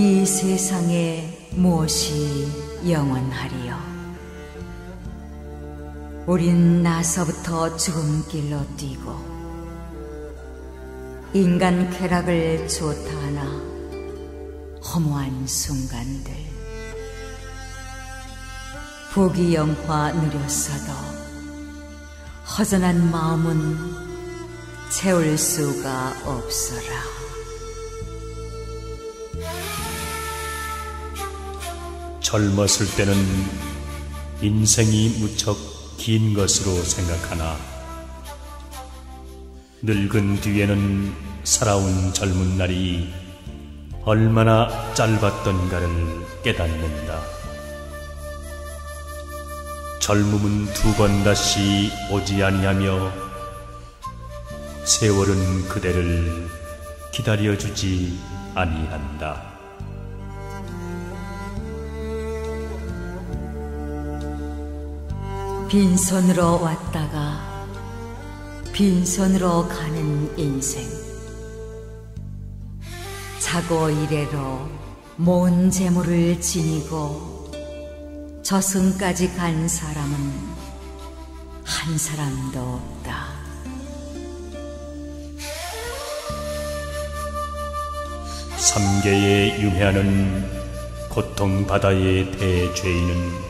이 세상에 무엇이 영원하리요? 우린 나서부터 죽음길로 뛰고 인간 쾌락을 좋다하나 허무한 순간들, 부귀영화 누렸어도 허전한 마음은 채울 수가 없어라. 젊었을 때는 인생이 무척 긴 것으로 생각하나 늙은 뒤에는 살아온 젊은 날이 얼마나 짧았던가를 깨닫는다. 젊음은 두 번 다시 오지 아니하며 세월은 그대를 기다려주지 아니한다. 빈손으로 왔다가 빈손으로 가는 인생, 자고 이래로 모은 재물을 지니고 저승까지 간 사람은 한 사람도 없다. 삼계에 유해하는 고통바다의 대죄인은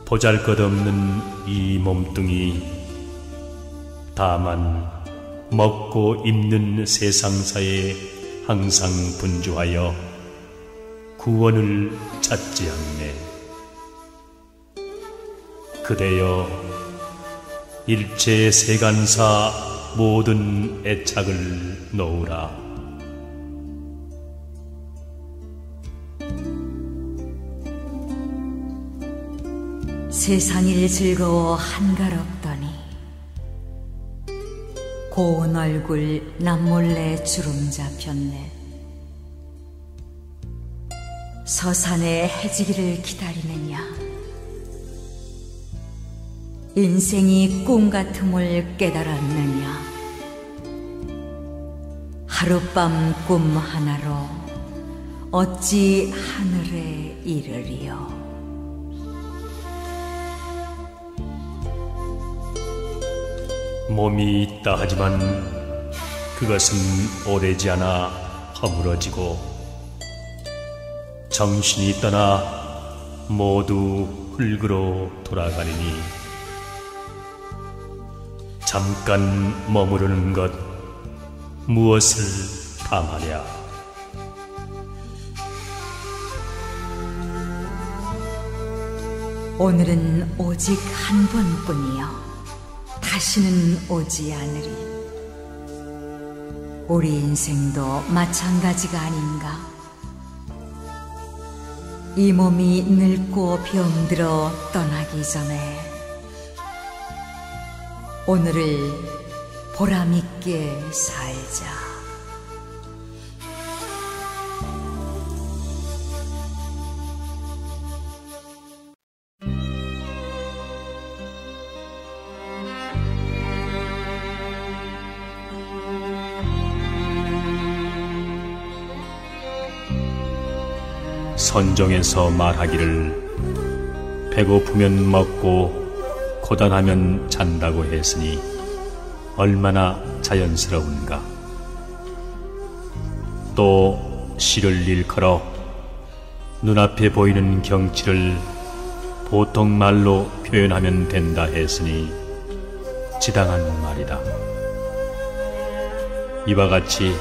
보잘것없는 이 몸뚱이, 다만 먹고 입는 세상사에 항상 분주하여 구원을 찾지 않네. 그대여, 일체 세간사 모든 애착을 놓으라. 세상일 즐거워 한가롭더니 고운 얼굴 남몰래 주름 잡혔네. 서산의 해지기를 기다리느냐, 인생이 꿈 같음을 깨달았느냐. 하룻밤 꿈 하나로 어찌 하늘에 이르리요. 몸이 있다 하지만 그것은 오래지 않아 허물어지고, 정신이 떠나 모두 흙으로 돌아가리니 잠깐 머무르는 것 무엇을 담하랴. 오늘은 오직 한 번뿐이요, 다시는 오지 않으리. 우리 인생도 마찬가지가 아닌가. 이 몸이 늙고 병들어 떠나기 전에 오늘을 보람있게 살자. 선종에서 말하기를 배고프면 먹고 고단하면 잔다고 했으니 얼마나 자연스러운가. 또 시를 일컬어 눈앞에 보이는 경치를 보통 말로 표현하면 된다 했으니 지당한 말이다. 이와 같이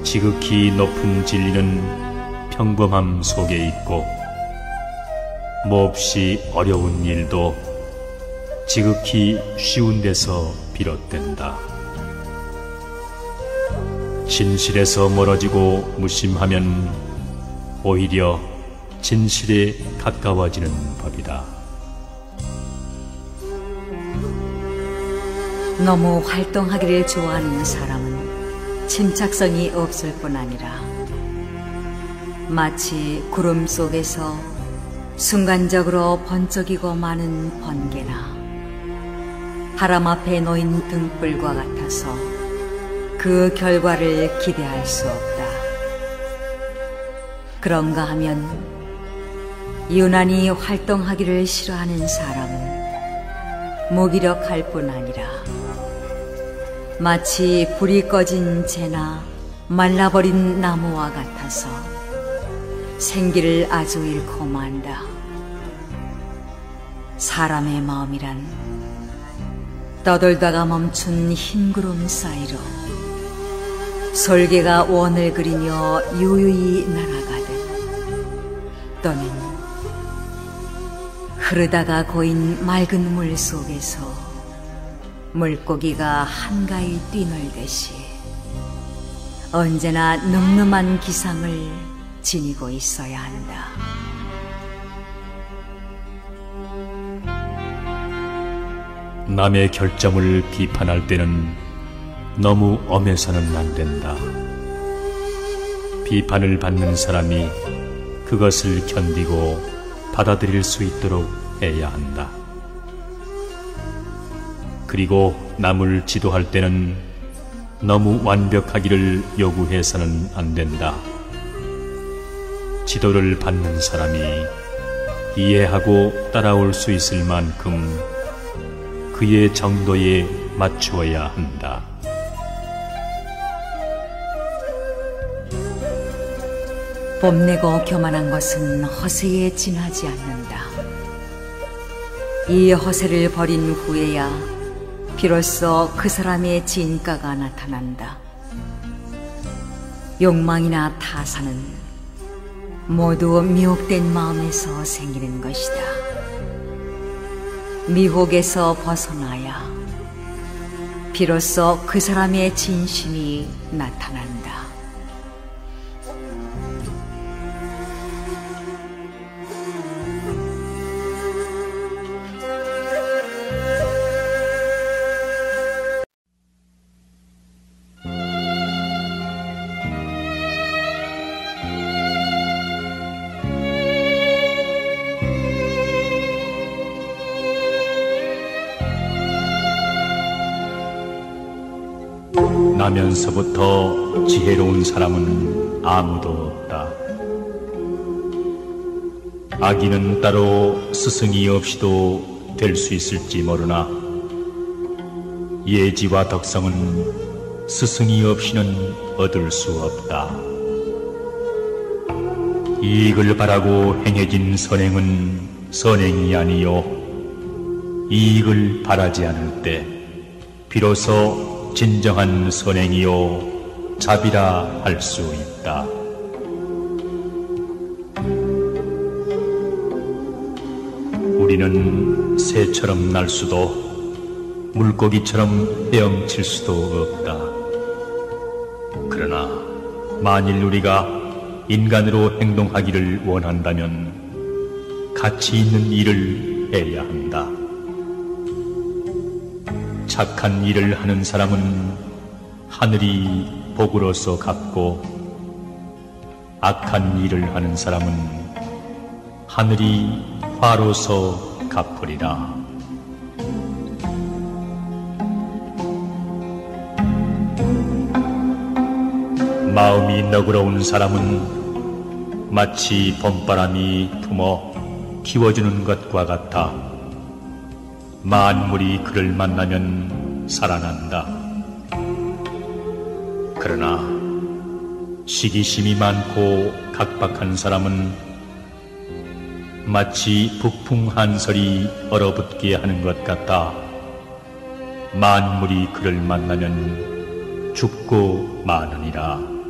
지극히 높은 진리는 평범함 속에 있고, 몹시 어려운 일도 지극히 쉬운 데서 비롯된다. 진실에서 멀어지고 무심하면 오히려 진실에 가까워지는 법이다. 너무 활동하기를 좋아하는 사람은 침착성이 없을 뿐 아니라 마치 구름 속에서 순간적으로 번쩍이고 마는 번개나 바람 앞에 놓인 등불과 같아서 그 결과를 기대할 수 없다. 그런가 하면 유난히 활동하기를 싫어하는 사람은 무기력할 뿐 아니라 마치 불이 꺼진 재나 말라버린 나무와 같아서 생기를 아주 잃고 만다. 사람의 마음이란 떠돌다가 멈춘 흰 구름 사이로 솔개가 원을 그리며 유유히 날아가듯 또는 흐르다가 고인 맑은 물 속에서 물고기가 한가히 뛰놀듯이 언제나 늠름한 기상을 지니고 있어야 한다. 남의 결점을 비판할 때는 너무 엄해서는 안 된다. 비판을 받는 사람이 그것을 견디고 받아들일 수 있도록 해야 한다. 그리고 남을 지도할 때는 너무 완벽하기를 요구해서는 안 된다. 지도를 받는 사람이 이해하고 따라올 수 있을 만큼 그의 정도에 맞추어야 한다. 뽐내고 교만한 것은 허세에 지나지 않는다. 이 허세를 버린 후에야 비로소 그 사람의 진가가 나타난다. 욕망이나 타산은 모두 미혹된 마음에서 생기는 것이다. 미혹에서 벗어나야 비로소 그 사람의 진심이 나타난다. 나면서부터 지혜로운 사람은 아무도 없다. 아기는 따로 스승이 없이도 될 수 있을지 모르나 예지와 덕성은 스승이 없이는 얻을 수 없다. 이익을 바라고 행해진 선행은 선행이 아니요 이익을 바라지 않을 때 비로소 진정한 선행이요 자비라 할 수 있다. 우리는 새처럼 날 수도 물고기처럼 헤엄칠 수도 없다. 그러나 만일 우리가 인간으로 행동하기를 원한다면 가치 있는 일을 해야 한다. 착한 일을 하는 사람은 하늘이 복으로서 갚고 악한 일을 하는 사람은 하늘이 화로서 갚으리라. 마음이 너그러운 사람은 마치 봄바람이 품어 키워주는 것과 같아 만물이 그를 만나면 살아난다. 그러나 시기심이 많고 각박한 사람은 마치 북풍 한설이 얼어붙게 하는 것 같아 만물이 그를 만나면 죽고 마느니라.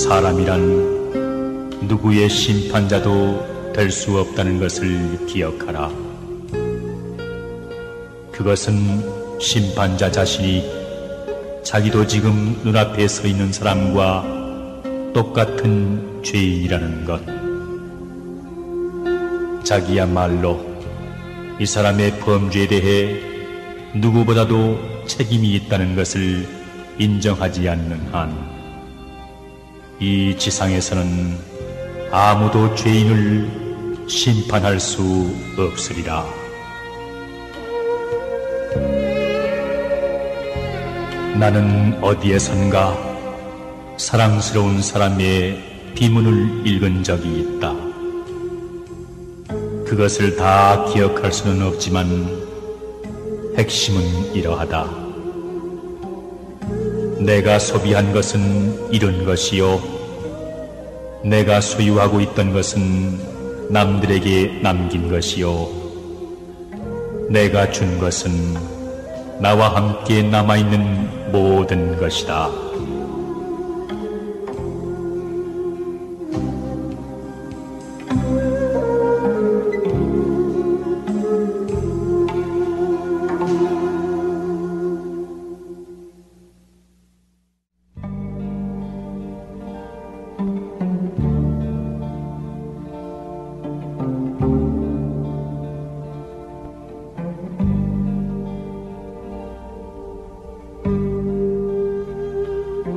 사람이란 누구의 심판자도 될 수 없다는 것을 기억하라. 그것은 심판자 자신이 자기도 지금 눈앞에 서 있는 사람과 똑같은 죄인이라는 것. 자기야말로 이 사람의 범죄에 대해 누구보다도 책임이 있다는 것을 인정하지 않는 한 이 지상에서는 아무도 죄인을 심판할 수 없으리라. 나는 어디에선가 사랑스러운 사람의 비문을 읽은 적이 있다. 그것을 다 기억할 수는 없지만 핵심은 이러하다. 내가 소비한 것은 이룬 것이요, 내가 소유하고 있던 것은 남들에게 남긴 것이요, 내가 준 것은 나와 함께 남아있는 모든 것이다.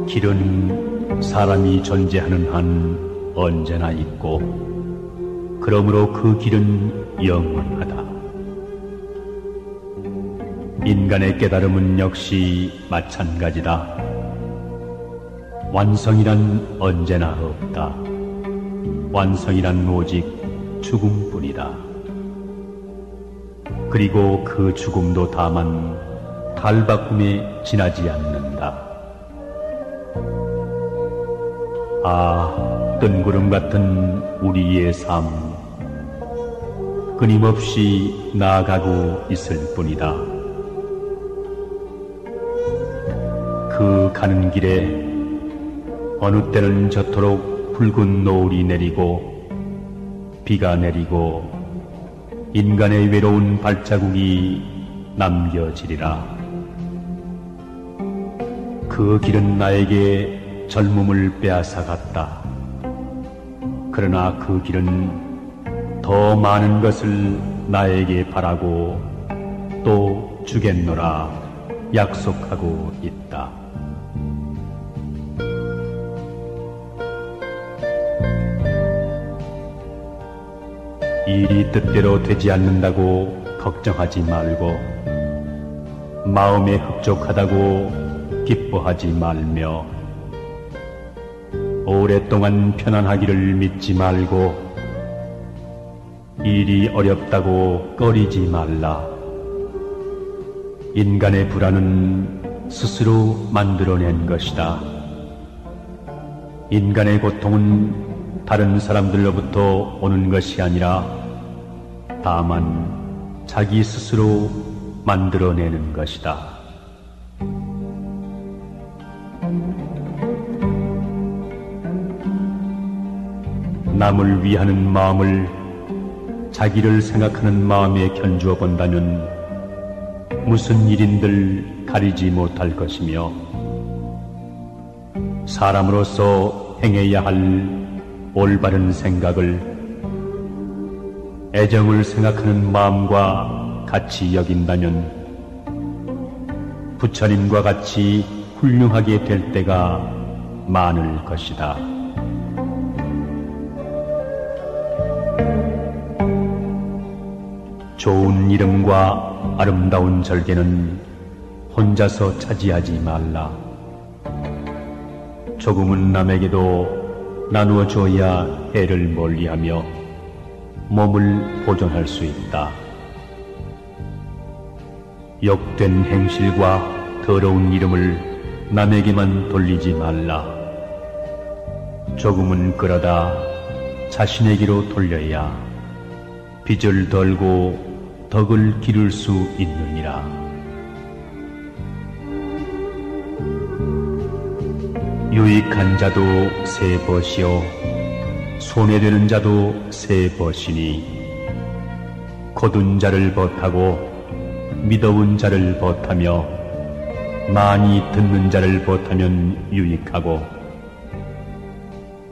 길은 사람이 존재하는 한 언제나 있고, 그러므로 그 길은 영원하다. 인간의 깨달음은 역시 마찬가지다. 완성이란 언제나 없다. 완성이란 오직 죽음뿐이다. 그리고 그 죽음도 다만 탈바꿈에 지나지 않는다. 아, 뜬구름 같은 우리의 삶, 끊임없이 나아가고 있을 뿐이다. 그 가는 길에 어느 때는 저토록 붉은 노을이 내리고 비가 내리고 인간의 외로운 발자국이 남겨지리라. 그 길은 나에게 젊음을 빼앗아갔다. 그러나 그 길은 더 많은 것을 나에게 바라고 또 주겠노라 약속하고 있다. 일이 뜻대로 되지 않는다고 걱정하지 말고, 마음에 흡족하다고 기뻐하지 말며, 오랫동안 편안하기를 믿지 말고, 일이 어렵다고 꺼리지 말라. 인간의 불안은 스스로 만들어낸 것이다. 인간의 고통은 다른 사람들로부터 오는 것이 아니라 다만 자기 스스로 만들어내는 것이다. 남을 위하는 마음을 자기를 생각하는 마음에 견주어 본다면 무슨 일인들 가리지 못할 것이며, 사람으로서 행해야 할 올바른 생각을 애정을 생각하는 마음과 같이 여긴다면 부처님과 같이 훌륭하게 될 때가 많을 것이다. 좋은 이름과 아름다운 절개는 혼자서 차지하지 말라. 조금은 남에게도 나누어 줘야 해를 멀리하며 몸을 보존할 수 있다. 욕된 행실과 더러운 이름을 남에게만 돌리지 말라. 조금은 끌어다 자신에게로 돌려야 빚을 덜고 덕을 기를 수 있느니라. 유익한 자도 세 벗이요 손해되는 자도 세 벗이니, 거둔 자를 벗하고 미더운 자를 벗하며 많이 듣는 자를 벗하면 유익하고,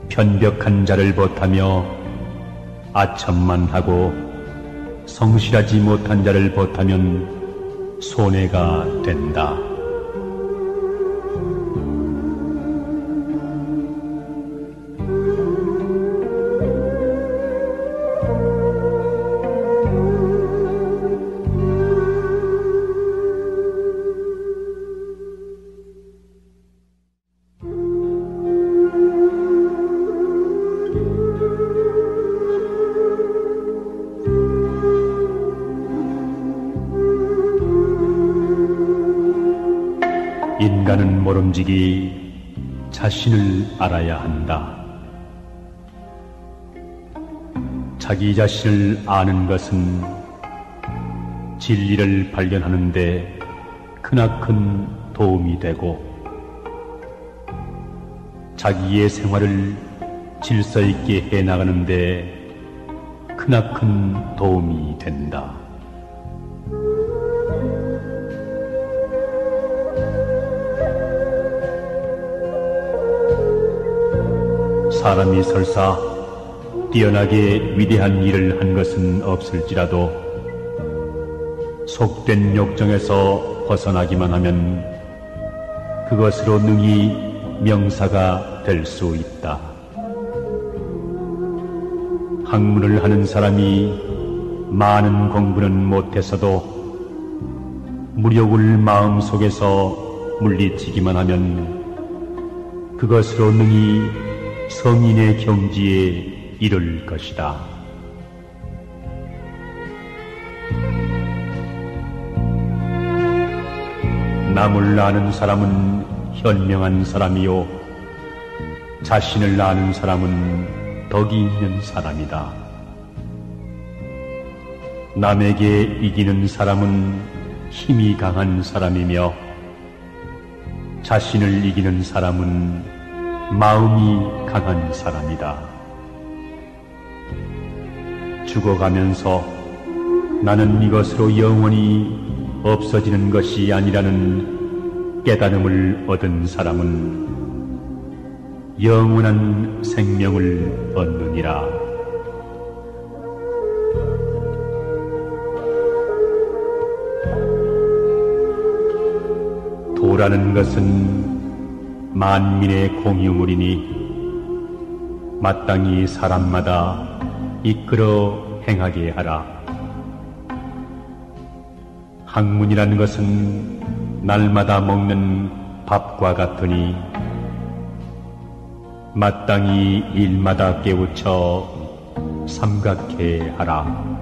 편벽한 자를 벗하며 아첨만 하고 성실하지 못한 자를 벗하면 손해가 된다. 인간은 모름지기 자신을 알아야 한다. 자기 자신을 아는 것은 진리를 발견하는 데 크나큰 도움이 되고 자기의 생활을 질서 있게 해나가는 데 크나큰 도움이 된다. 사람이 설사 뛰어나게 위대한 일을 한 것은 없을지라도 속된 욕정에서 벗어나기만 하면 그것으로 능히 명사가 될 수 있다. 학문을 하는 사람이 많은 공부는 못했어도 무력을 마음속에서 물리치기만 하면 그것으로 능히 성인의 경지에 이를 것이다. 남을 아는 사람은 현명한 사람이요 자신을 아는 사람은 덕이 있는 사람이다. 남에게 이기는 사람은 힘이 강한 사람이며 자신을 이기는 사람은 마음이 강한 사람이다. 죽어가면서 나는 이것으로 영원히 없어지는 것이 아니라는 깨달음을 얻은 사람은 영원한 생명을 얻느니라. 도라는 것은 만민의 공유물이니 마땅히 사람마다 이끌어 행하게 하라. 학문이라는 것은 날마다 먹는 밥과 같으니 마땅히 일마다 깨우쳐 삼각해 하라.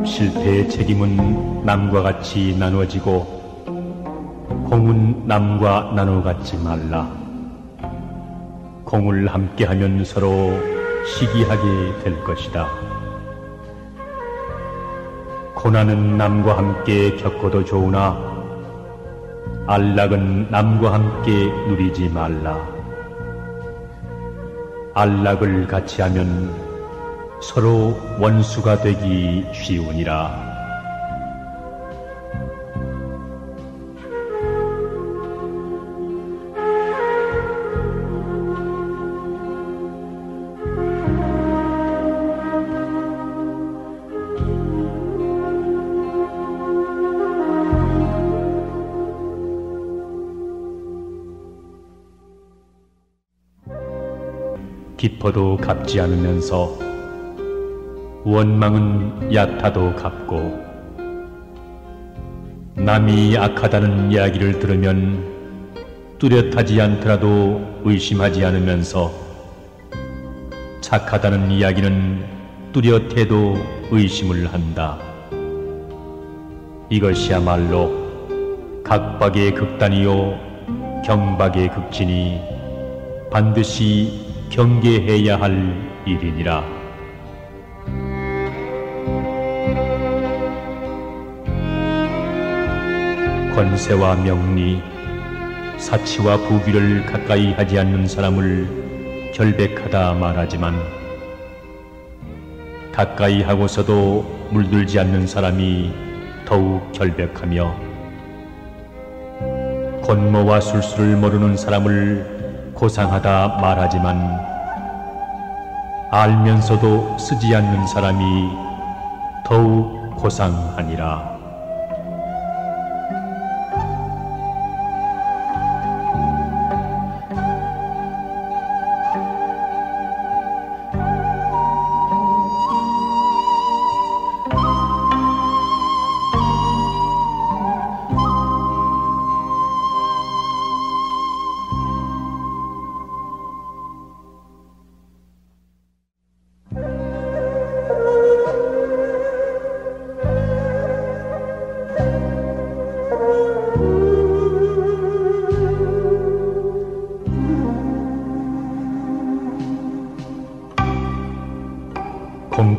실패의 책임은 남과 같이 나누어지고 공은 남과 나눠 갖지 말라. 공을 함께하면 서로 시기하게 될 것이다. 고난은 남과 함께 겪어도 좋으나 안락은 남과 함께 누리지 말라. 안락을 같이 하면 서로 원수가 되기 쉬우니라. 깊어도 갚지 않으면서 원망은 얕아도 갚고 남이 악하다는 이야기를 들으면 뚜렷하지 않더라도 의심하지 않으면서 착하다는 이야기는 뚜렷해도 의심을 한다. 이것이야말로 각박의 극단이요 경박의 극진이 반드시 경계해야 할 일이니라. 권세와 명리, 사치와 부귀를 가까이 하지 않는 사람을 결백하다 말하지만 가까이 하고서도 물들지 않는 사람이 더욱 결백하며 권모와 술수를 모르는 사람을 고상하다 말하지만 알면서도 쓰지 않는 사람이 더욱 고상하니라.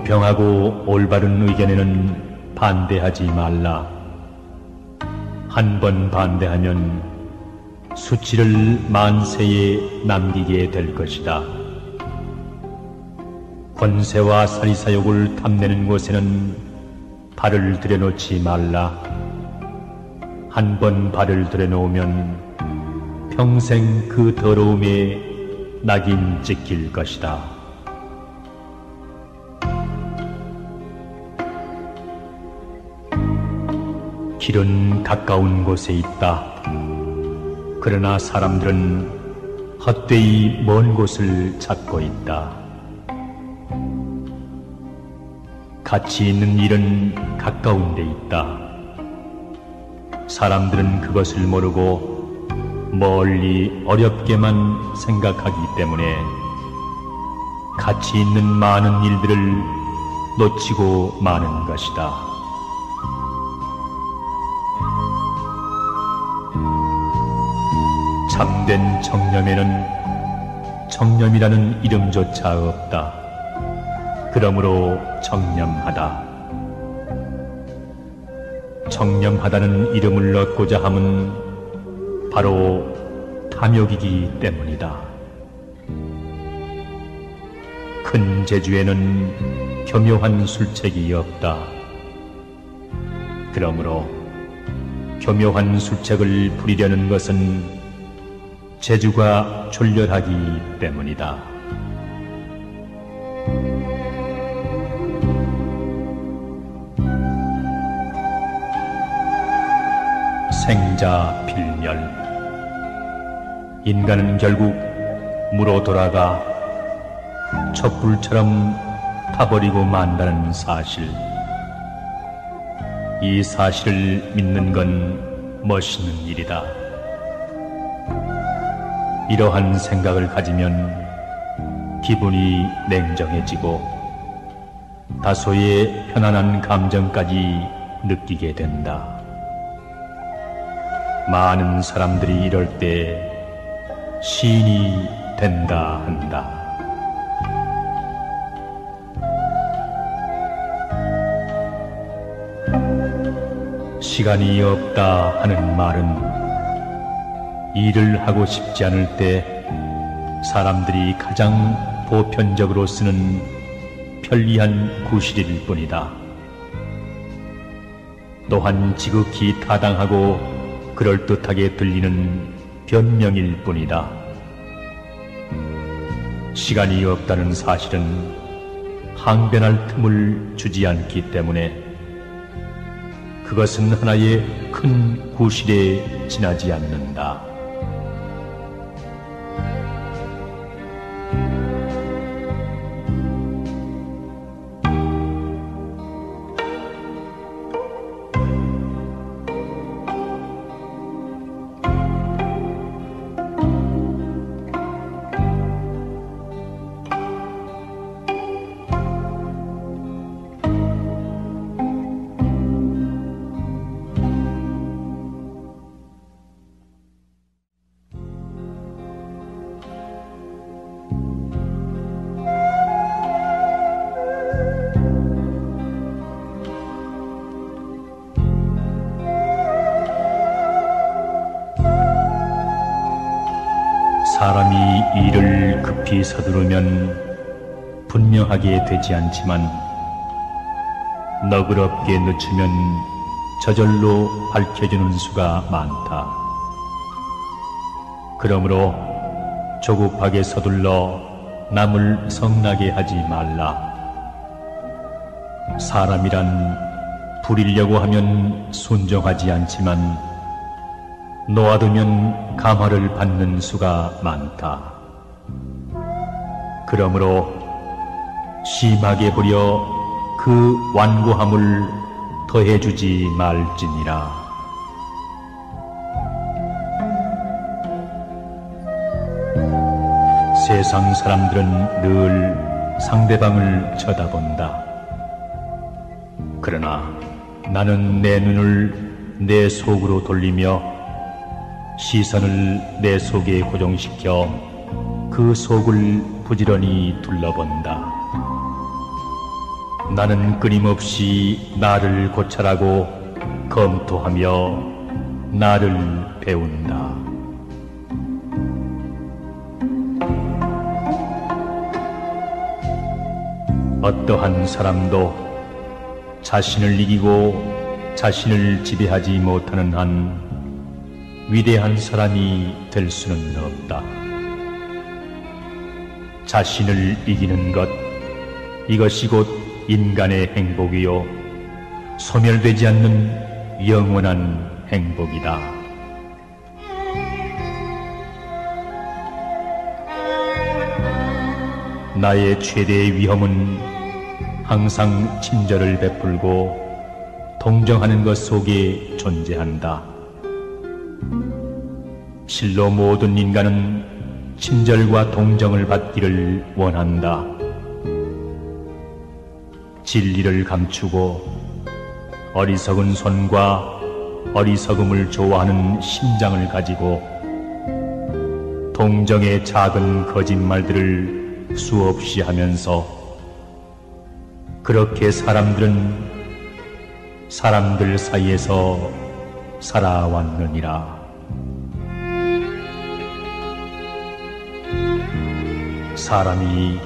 공평하고 올바른 의견에는 반대하지 말라. 한 번 반대하면 수치를 만세에 남기게 될 것이다. 권세와 사리사욕을 탐내는 곳에는 발을 들여놓지 말라. 한 번 발을 들여놓으면 평생 그 더러움에 낙인 찍힐 것이다. 길은 가까운 곳에 있다. 그러나 사람들은 헛되이 먼 곳을 찾고 있다. 가치 있는 일은 가까운 데 있다. 사람들은 그것을 모르고 멀리 어렵게만 생각하기 때문에 가치 있는 많은 일들을 놓치고 마는 것이다. 참된 청렴에는 청렴이라는 이름조차 없다. 그러므로 청렴하다. 청렴하다는 이름을 얻고자 함은 바로 탐욕이기 때문이다. 큰 재주에는 교묘한 술책이 없다. 그러므로 교묘한 술책을 부리려는 것은 재주가 졸렬하기 때문이다. 생자필멸. 인간은 결국 무로 돌아가 촛불처럼 타버리고 만다는 사실. 이 사실을 믿는 건 멋있는 일이다. 이러한 생각을 가지면 기분이 냉정해지고 다소의 편안한 감정까지 느끼게 된다. 많은 사람들이 이럴 때 시인이 된다 한다. 시간이 없다 하는 말은 일을 하고 싶지 않을 때 사람들이 가장 보편적으로 쓰는 편리한 구실일 뿐이다. 또한 지극히 타당하고 그럴듯하게 들리는 변명일 뿐이다. 시간이 없다는 사실은 항변할 틈을 주지 않기 때문에 그것은 하나의 큰 구실에 지나지 않는다. 사람이 일을 급히 서두르면 분명하게 되지 않지만 너그럽게 늦추면 저절로 밝혀지는 수가 많다. 그러므로 조급하게 서둘러 남을 성나게 하지 말라. 사람이란 부리려고 하면 순종하지 않지만 놓아두면 감화를 받는 수가 많다. 그러므로 심하게 부려 그 완고함을 더해주지 말지니라. 세상 사람들은 늘 상대방을 쳐다본다. 그러나 나는 내 눈을 내 속으로 돌리며 시선을 내 속에 고정시켜 그 속을 부지런히 둘러본다. 나는 끊임없이 나를 고찰하고 검토하며 나를 배운다. 어떠한 사람도 자신을 이기고 자신을 지배하지 못하는 한 위대한 사람이 될 수는 없다. 자신을 이기는 것, 이것이 곧 인간의 행복이요 소멸되지 않는 영원한 행복이다. 나의 최대의 위험은 항상 친절을 베풀고 동정하는 것 속에 존재한다. 실로 모든 인간은 친절과 동정을 받기를 원한다. 진리를 감추고 어리석은 손과 어리석음을 좋아하는 심장을 가지고 동정의 작은 거짓말들을 수없이 하면서 그렇게 사람들은 사람들 사이에서 살아왔느니라. 사람이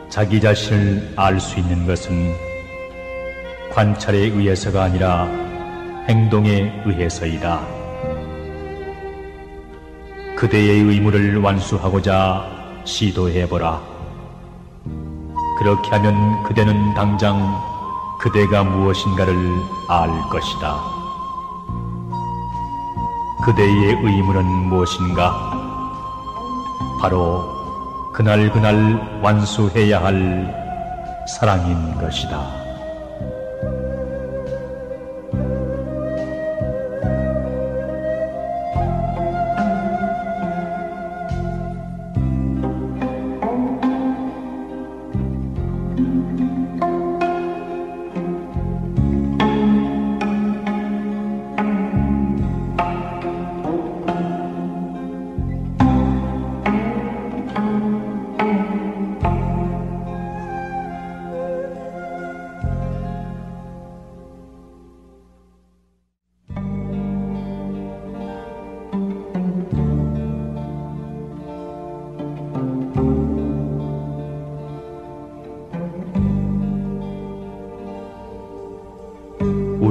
자기 자신을 알 수 있는 것은 관찰에 의해서가 아니라 행동에 의해서이다. 그대의 의무를 완수하고자 시도해보라. 그렇게 하면 그대는 당장 그대가 무엇인가를 알 것이다. 그대의 의무는 무엇인가? 바로 그날 완수해야 할 사랑인 것이다.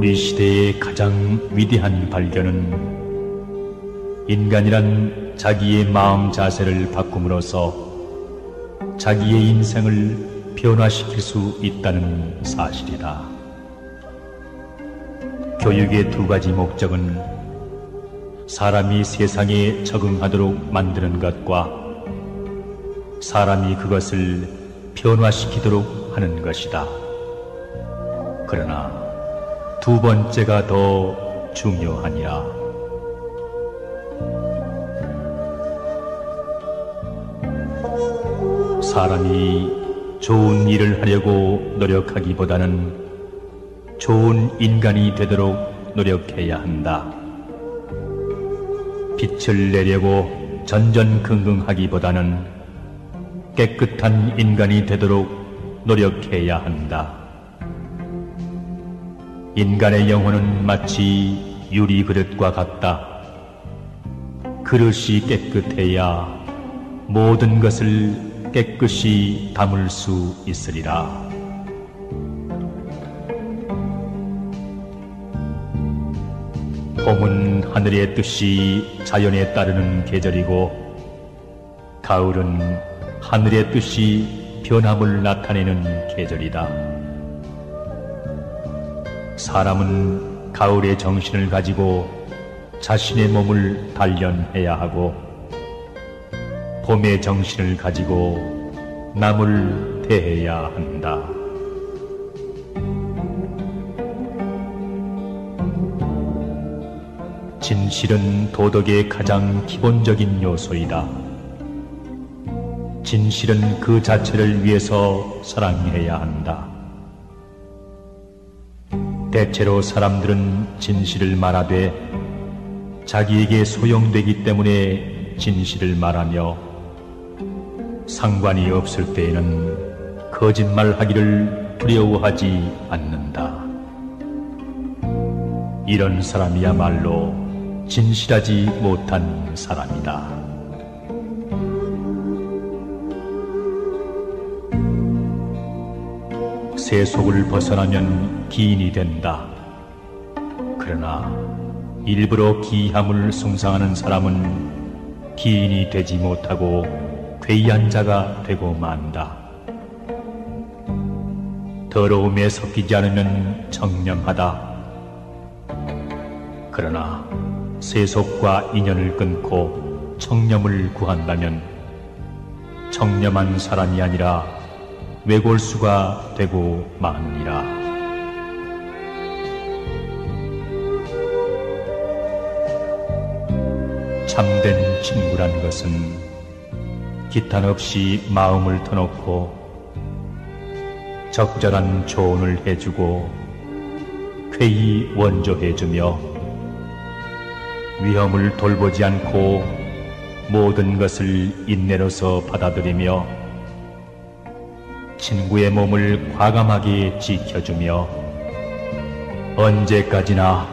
우리 시대의 가장 위대한 발견은 인간이란 자기의 마음 자세를 바꿈으로써 자기의 인생을 변화시킬 수 있다는 사실이다. 교육의 두 가지 목적은 사람이 세상에 적응하도록 만드는 것과 사람이 그것을 변화시키도록 하는 것이다. 그러나 두 번째가 더 중요하니라. 사람이 좋은 일을 하려고 노력하기보다는 좋은 인간이 되도록 노력해야 한다. 빛을 내려고 전전긍긍하기보다는 깨끗한 인간이 되도록 노력해야 한다. 인간의 영혼은 마치 유리 그릇과 같다. 그릇이 깨끗해야 모든 것을 깨끗이 담을 수 있으리라. 봄은 하늘의 뜻이 자연에 따르는 계절이고 가을은 하늘의 뜻이 변함을 나타내는 계절이다. 사람은 가을의 정신을 가지고 자신의 몸을 단련해야 하고 봄의 정신을 가지고 남을 대해야 한다. 진실은 도덕의 가장 기본적인 요소이다. 진실은 그 자체를 위해서 사랑해야 한다. 대체로 사람들은 진실을 말하되 자기에게 소용되기 때문에 진실을 말하며 상관이 없을 때에는 거짓말하기를 두려워하지 않는다. 이런 사람이야말로 진실하지 못한 사람이다. 세속을 벗어나면 기인이 된다. 그러나 일부러 기함을 숭상하는 사람은 기인이 되지 못하고 괴이한 자가 되고 만다. 더러움에 섞이지 않으면 청렴하다. 그러나 세속과 인연을 끊고 청렴을 구한다면 청렴한 사람이 아니라 외골수가 되고 마느니라. 참된 친구란 것은 기탄 없이 마음을 터놓고 적절한 조언을 해주고 쾌히 원조해주며 위험을 돌보지 않고 모든 것을 인내로서 받아들이며 친구의 몸을 과감하게 지켜주며 언제까지나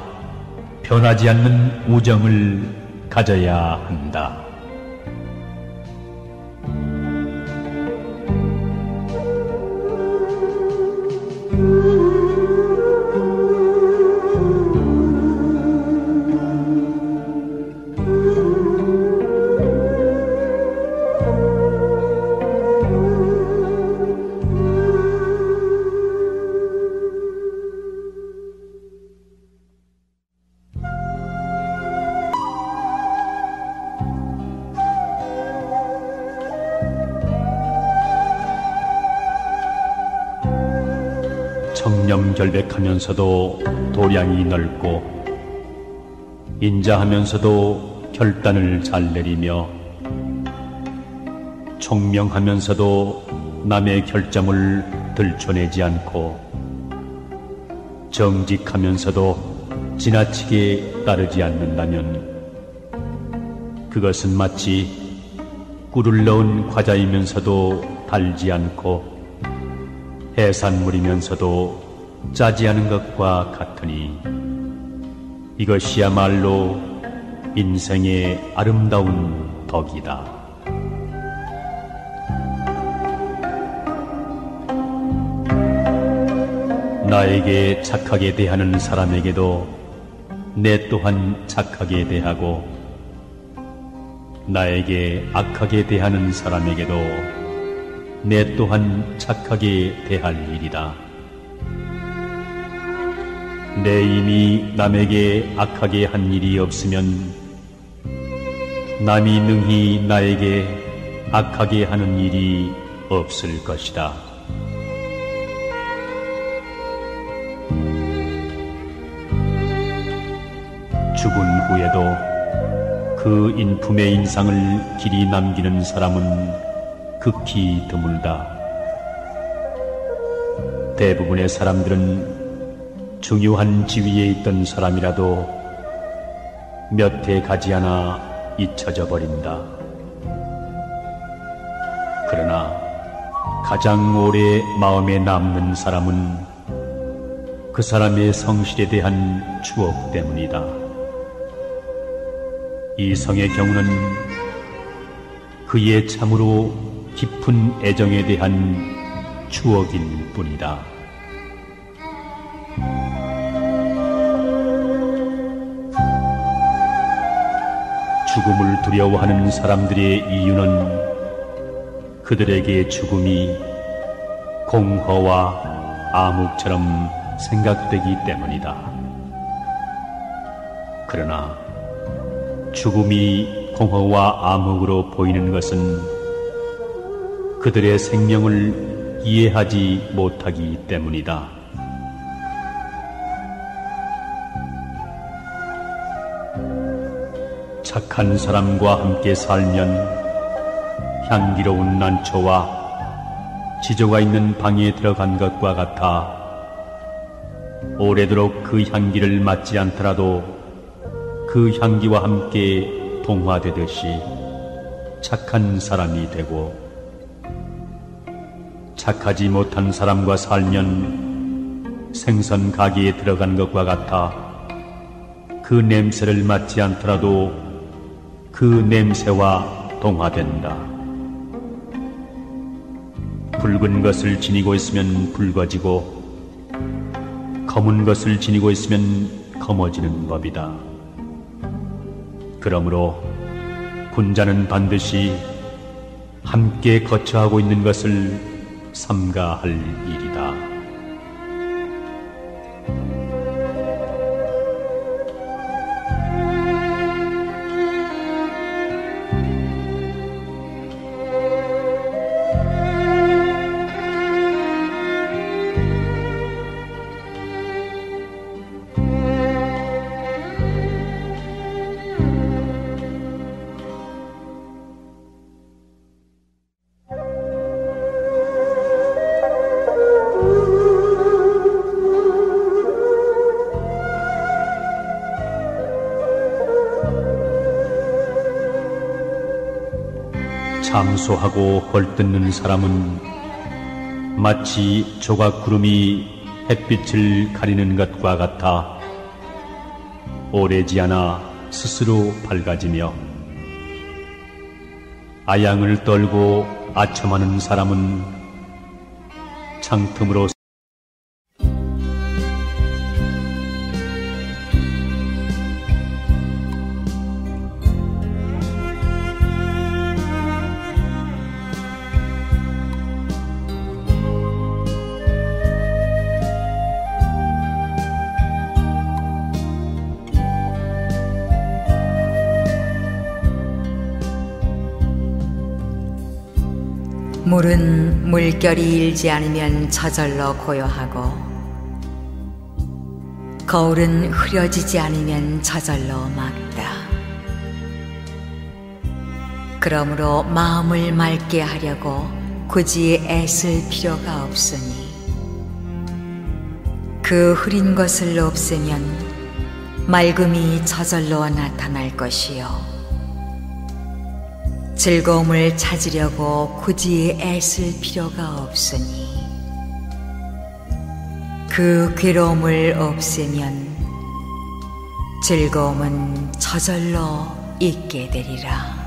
변하지 않는 우정을 가져야 한다. 청렴결백하면서도 도량이 넓고 인자하면서도 결단을 잘 내리며 총명하면서도 남의 결점을 들춰내지 않고 정직하면서도 지나치게 따르지 않는다면 그것은 마치 꿀을 넣은 과자이면서도 달지 않고 해산물이면서도 짜지 않은 것과 같으니 이것이야말로 인생의 아름다운 덕이다. 나에게 착하게 대하는 사람에게도 내 또한 착하게 대하고 나에게 악하게 대하는 사람에게도 내 또한 착하게 대할 일이다. 내 이미 남에게 악하게 한 일이 없으면 남이 능히 나에게 악하게 하는 일이 없을 것이다. 죽은 후에도 그 인품의 인상을 길이 남기는 사람은 극히 드물다. 대부분의 사람들은 중요한 지위에 있던 사람이라도 몇 해 가지 않아 잊혀져 버린다. 그러나 가장 오래 마음에 남는 사람은 그 사람의 성실에 대한 추억 때문이다. 이성의 경우는 그의 참으로 깊은 애정에 대한 추억일 뿐이다. 죽음을 두려워하는 사람들의 이유는 그들에게 죽음이 공허와 암흑처럼 생각되기 때문이다. 그러나 죽음이 공허와 암흑으로 보이는 것은 그들의 생명을 이해하지 못하기 때문이다. 착한 사람과 함께 살면 향기로운 난초와 지조가 있는 방에 들어간 것과 같아 오래도록 그 향기를 맡지 않더라도 그 향기와 함께 동화되듯이 착한 사람이 되고 착하지 못한 사람과 살면 생선 가게에 들어간 것과 같아 그 냄새를 맡지 않더라도 그 냄새와 동화된다. 붉은 것을 지니고 있으면 붉어지고 검은 것을 지니고 있으면 검어지는 법이다. 그러므로 군자는 반드시 함께 거처하고 있는 것을 삼가할 일이다. 참소하고 헐뜯는 사람은 마치 조각 구름이 햇빛을 가리는 것과 같아 오래지 않아 스스로 밝아지며, 아양을 떨고 아첨하는 사람은 창틈으로 물은 물결이 일지 않으면 저절로 고요하고 거울은 흐려지지 않으면 저절로 막다. 그러므로 마음을 맑게 하려고 굳이 애쓸 필요가 없으니 그 흐린 것을 없애면 맑음이 저절로 나타날 것이요, 즐거움을 찾으려고 굳이 애쓸 필요가 없으니 그 괴로움을 없애면 즐거움은 저절로 있게 되리라.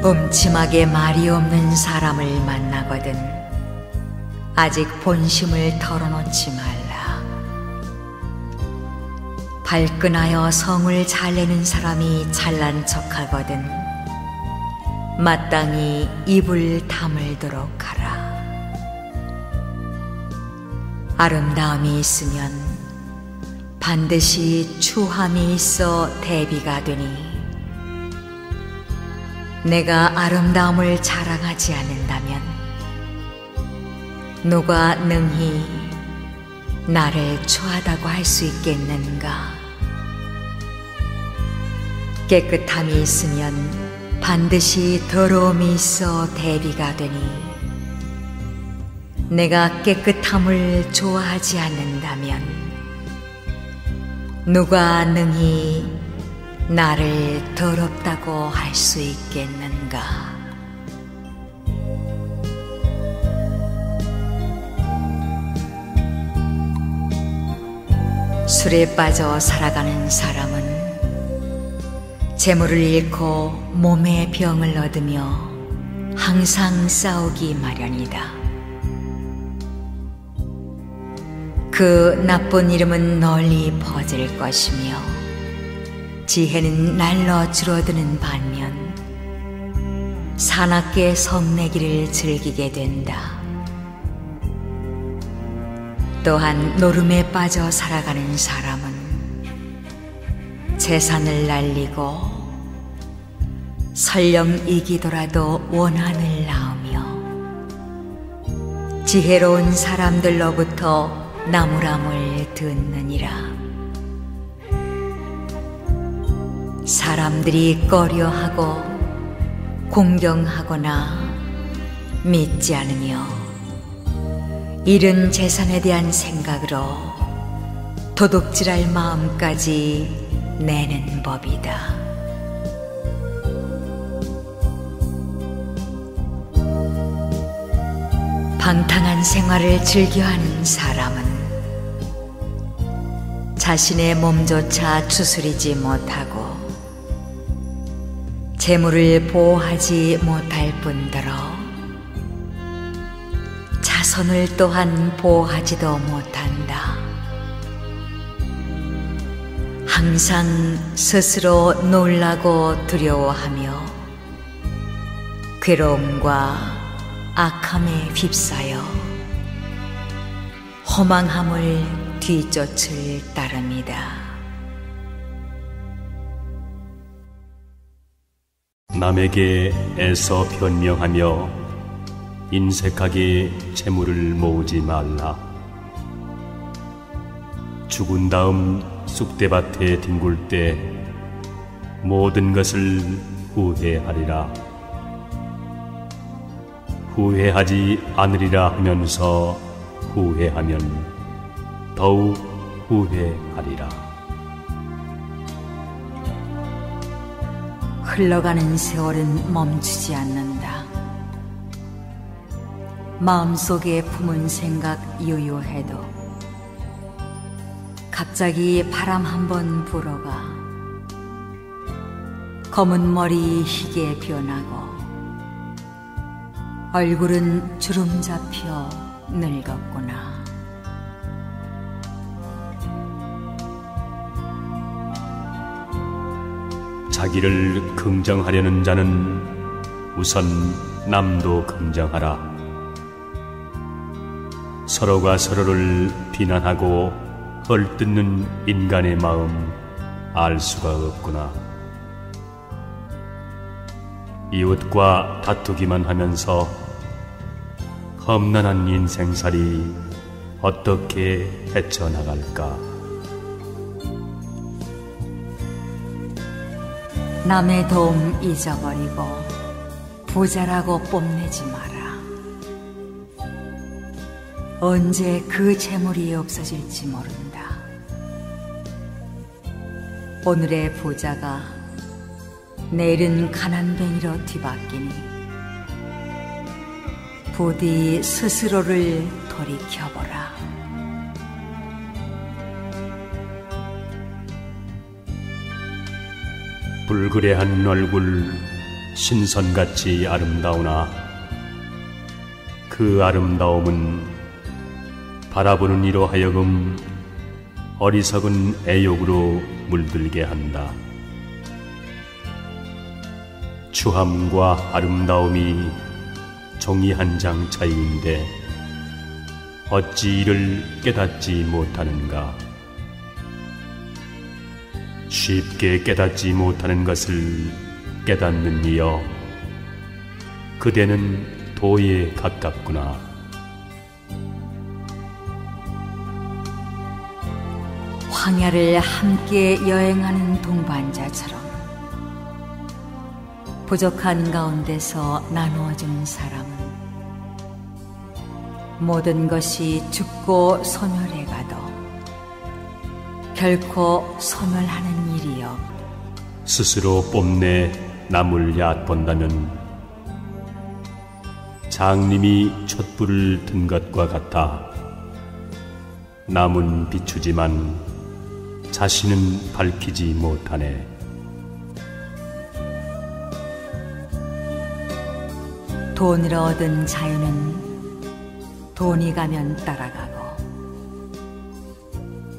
음침하게 말이 없는 사람을 만나거든 아직 본심을 털어놓지 말라. 발끈하여 성을 잘 내는 사람이 잘난 척하거든 마땅히 입을 다물도록 하라. 아름다움이 있으면 반드시 추함이 있어 대비가 되니 내가 아름다움을 자랑하지 않는다면 누가 능히 나를 추하다고 할 수 있겠는가? 깨끗함이 있으면 반드시 더러움이 있어 대비가 되니 내가 깨끗함을 좋아하지 않는다면 누가 능히 나를 더럽다고 할 수 있겠는가? 술에 빠져 살아가는 사람은 재물을 잃고 몸에 병을 얻으며 항상 싸우기 마련이다. 그 나쁜 이름은 널리 퍼질 것이며 지혜는 날로 줄어드는 반면 사납게 성내기를 즐기게 된다. 또한 노름에 빠져 살아가는 사람은 재산을 날리고 설령 이기더라도 원한을 낳으며 지혜로운 사람들로부터 나무람을 듣느니라. 사람들이 꺼려하고 공경하거나 믿지 않으며 잃은 재산에 대한 생각으로 도둑질할 마음까지 내는 법이다. 방탕한 생활을 즐겨하는 사람은 자신의 몸조차 추스리지 못하고 재물을 보호하지 못할 뿐더러 자손을 또한 보호하지도 못한다. 항상 스스로 놀라고 두려워하며 괴로움과 악함에 휩싸여 허망함을 뒤쫓을 따름이다. 남에게 애써 변명하며 인색하게 재물을 모으지 말라. 죽은 다음 쑥대밭에 뒹굴 때 모든 것을 후회하리라. 후회하지 않으리라 하면서 후회하면 더욱 후회하리라. 흘러가는 세월은 멈추지 않는다. 마음속에 품은 생각 유유해도 갑자기 바람 한번 불어가 검은 머리 희게 변하고 얼굴은 주름 잡혀 늙었구나. 자기를 긍정하려는 자는 우선 남도 긍정하라. 서로가 서로를 비난하고 헐뜯는 인간의 마음 알 수가 없구나. 이웃과 다투기만 하면서 험난한 인생살이 어떻게 헤쳐나갈까? 남의 도움 잊어버리고 부자라고 뽐내지 마라. 언제 그 재물이 없어질지 모른다. 오늘의 부자가 내일은 가난뱅이로 뒤바뀌니 부디 스스로를 돌이켜보라. 불그레한 얼굴 신선같이 아름다우나 그 아름다움은 바라보는 이로 하여금 어리석은 애욕으로 물들게 한다. 추함과 아름다움이 종이 한 장 차이인데 어찌 이를 깨닫지 못하는가? 쉽게 깨닫지 못하는 것을 깨닫는 이여, 그대는 도에 가깝구나. 황야를 함께 여행하는 동반자처럼 부족한 가운데서 나누어주는 사람은 모든 것이 죽고 소멸해가도 결코 소멸하는 일이 없다. 스스로 뽐내 남을 얕본다면 장님이 촛불을 든 것과 같아 남은 비추지만 자신은 밝히지 못하네. 돈을 얻은 자유는 돈이 가면 따라가고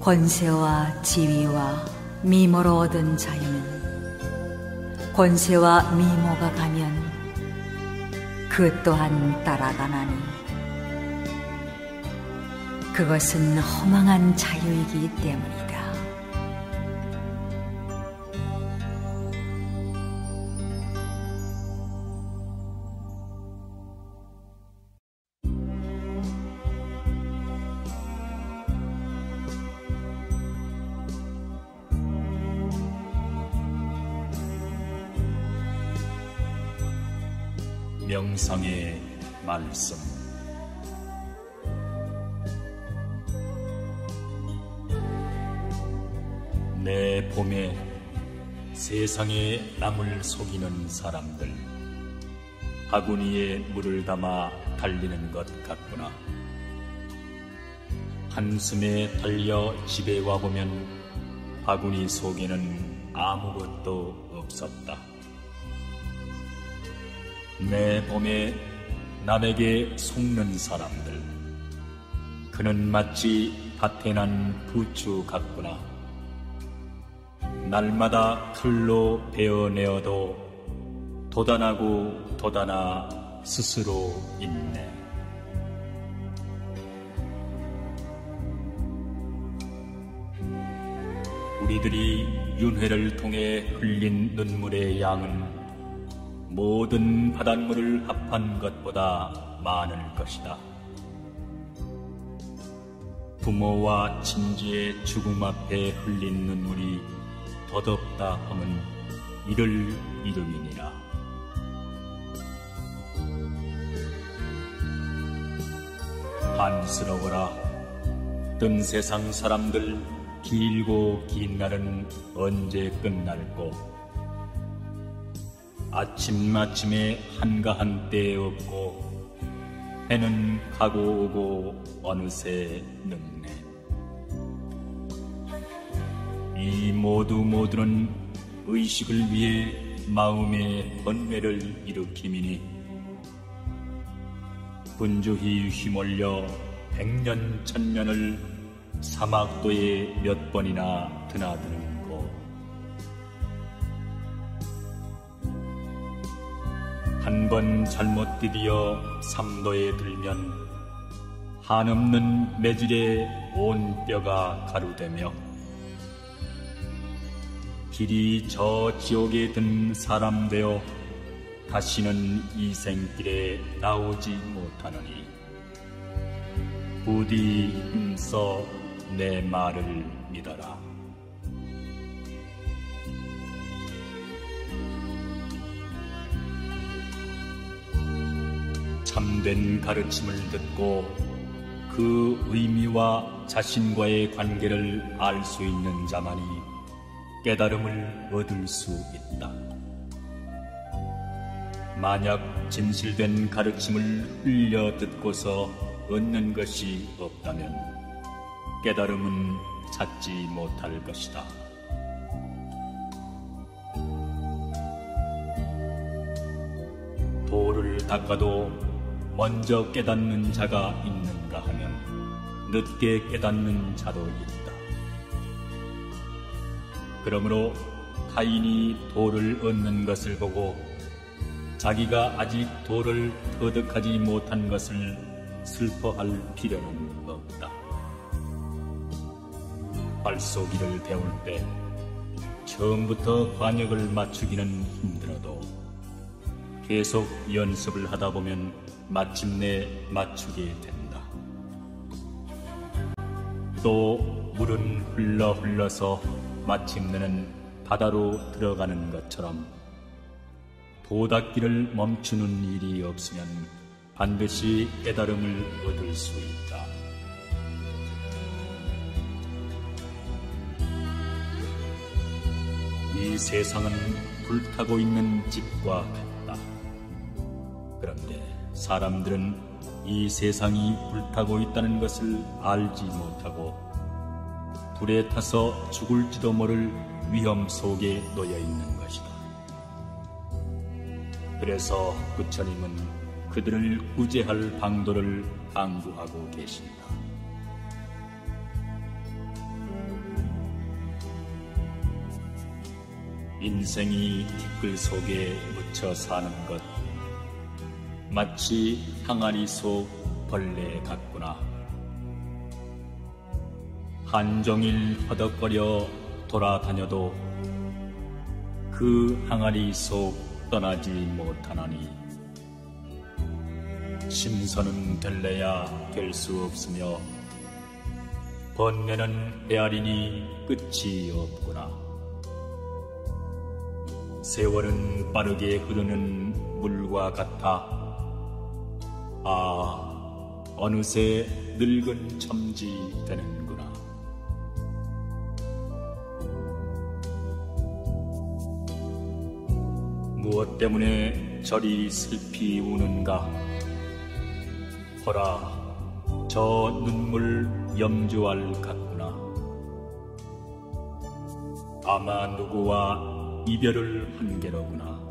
권세와 지위와 미모로 얻은 자유는 권세와 미모가 가면 그 또한 따라가나니 그것은 허망한 자유이기 때문이다. 명상의 말씀. 내 봄에 세상에 남을 속이는 사람들, 바구니에 물을 담아 달리는 것 같구나. 한숨에 달려 집에 와보면 바구니 속에는 아무것도 없었다. 내 봄에 남에게 속는 사람들, 그는 마치 밭에 난 부추 같구나. 날마다 칼로 베어내어도 도단하고 도단하 스스로 있네. 우리들이 윤회를 통해 흘린 눈물의 양은 모든 바닷물을 합한 것보다 많을 것이다. 부모와 친지의 죽음 앞에 흘린 눈물이 더덥다 함은 이를 이름이니라. 안쓰러워라. 뜬 세상 사람들, 길고 긴 날은 언제 끝날꼬. 아침마침에 한가한 때 없고 해는 가고 오고 어느새 늙네. 이 모두는 의식을 위해 마음의 번뇌를 일으킴이니 분주히 휘몰려 백년 천년을 사막도에 몇 번이나 드나드는 고. 한 번 잘못 디디어 삼도에 들면 한없는 매질에 온 뼈가 가루되며 길이 저 지옥에 든 사람 되어 다시는 이 생길에 나오지 못하느니 부디 힘써 내 말을 믿어라. 참된 가르침을 듣고 그 의미와 자신과의 관계를 알 수 있는 자만이 깨달음을 얻을 수 있다. 만약 진실된 가르침을 흘려 듣고서 얻는 것이 없다면 깨달음은 찾지 못할 것이다. 돌을 닦아도 먼저 깨닫는 자가 있는가 하면 늦게 깨닫는 자도 있다. 그러므로 타인이 돌을 얻는 것을 보고 자기가 아직 돌을 터득하지 못한 것을 슬퍼할 필요는 없다. 발쏘기를 배울 때 처음부터 관역을 맞추기는 힘들어도 계속 연습을 하다 보면 마침내 맞추게 된다. 또 물은 흘러서 마침내는 바다로 들어가는 것처럼 도닦기를 멈추는 일이 없으면 반드시 깨달음을 얻을 수 있다. 이 세상은 불타고 있는 집과 같다. 그런데 사람들은 이 세상이 불타고 있다는 것을 알지 못하고 불에 타서 죽을지도 모를 위험 속에 놓여 있는 것이다. 그래서 부처님은 그들을 구제할 방도를 강구하고 계신다. 인생이 티끌 속에 묻혀 사는 것, 마치 항아리 속 벌레 같구나. 한종일 허덕거려 돌아다녀도 그 항아리 속 떠나지 못하나니 심선은 될래야 될 수 없으며 번뇌는 헤아리니 끝이 없구나. 세월은 빠르게 흐르는 물과 같아 어느새 늙은 첨지 되는구나. 무엇 때문에 저리 슬피 우는가? 보라, 저 눈물 염주알 같구나. 아마 누구와 이별을 한 게로구나.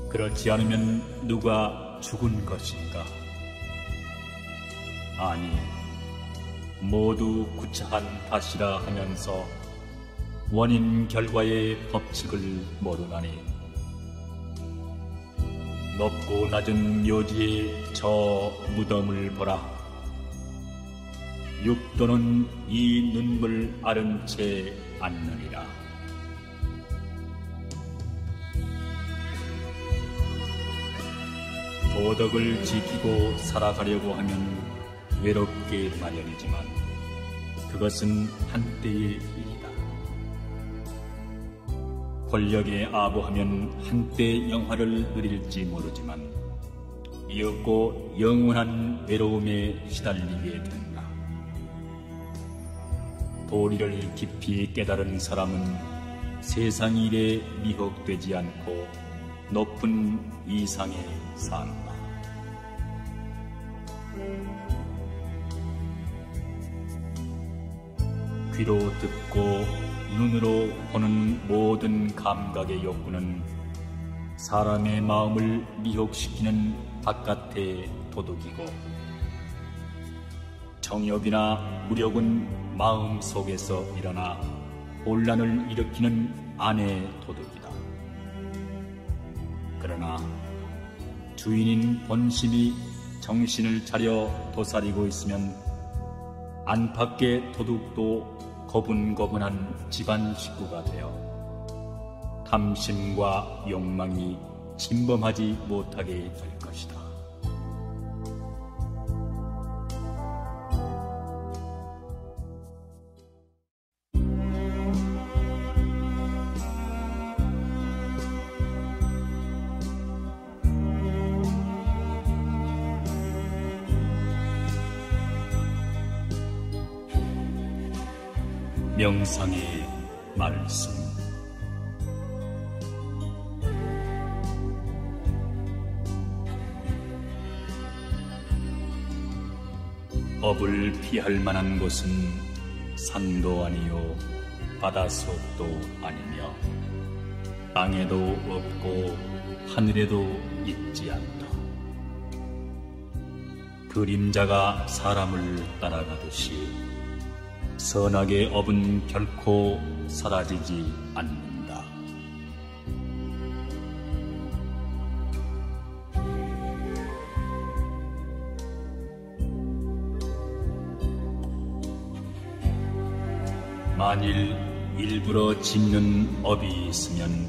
그렇지 않으면 누가 죽은 것인가? 아니, 모두 구차한 탓이라 하면서 원인 결과의 법칙을 모르나니. 높고 낮은 묘지의 저 무덤을 보라. 육도는 이 눈물 아른 채 앉느니라. 도덕을 지키고 살아가려고 하면 외롭게 마련이지만 그것은 한때의 일이다. 권력에 아부하면 한때 영화를 누릴지 모르지만 이윽고 영원한 외로움에 시달리게 된다. 도리를 깊이 깨달은 사람은 세상 일에 미혹되지 않고 높은 이상에 산다. 귀로 듣고 눈으로 보는 모든 감각의 욕구는 사람의 마음을 미혹시키는 바깥의 도둑이고, 정욕이나 무력은 마음 속에서 일어나 혼란을 일으키는 안의 도둑이다. 그러나 주인인 본심이 정신을 차려 도사리고 있으면 안팎의 도둑도 거분거분한 집안 식구가 되어 탐심과 욕망이 침범하지 못하게 될 것이다. 명상의 말씀. 업을 피할 만한 곳은 산도 아니요 바닷속도 아니며 땅에도 없고 하늘에도 있지 않다. 그림자가 사람을 따라가듯이 선악의 업은 결코 사라지지 않는다. 만일 일부러 짓는 업이 있으면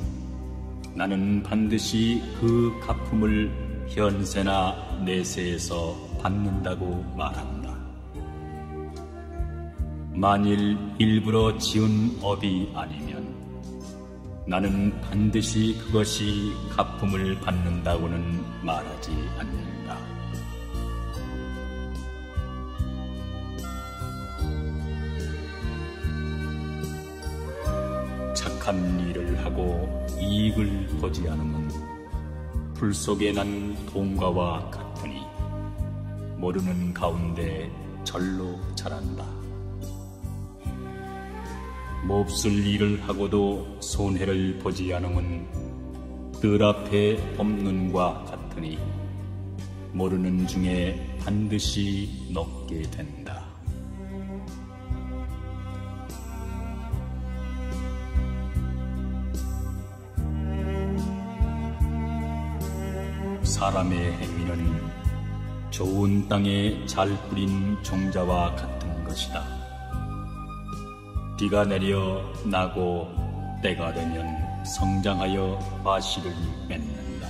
나는 반드시 그 갚음을 현세나 내세에서 받는다고 말한다. 만일 일부러 지은 업이 아니면 나는 반드시 그것이 갚음을 받는다고는 말하지 않는다. 착한 일을 하고 이익을 보지 않으면 불 속에 난 동과와 같으니 모르는 가운데 절로 자란다. 몹쓸 일을 하고도 손해를 보지 않으면 뜰 앞에 봄눈과 같으니 모르는 중에 반드시 녹게 된다. 사람의 행위는 좋은 땅에 잘 뿌린 종자와 같은 것이다. 비가 내려 나고 때가 되면 성장하여 과실을 맺는다.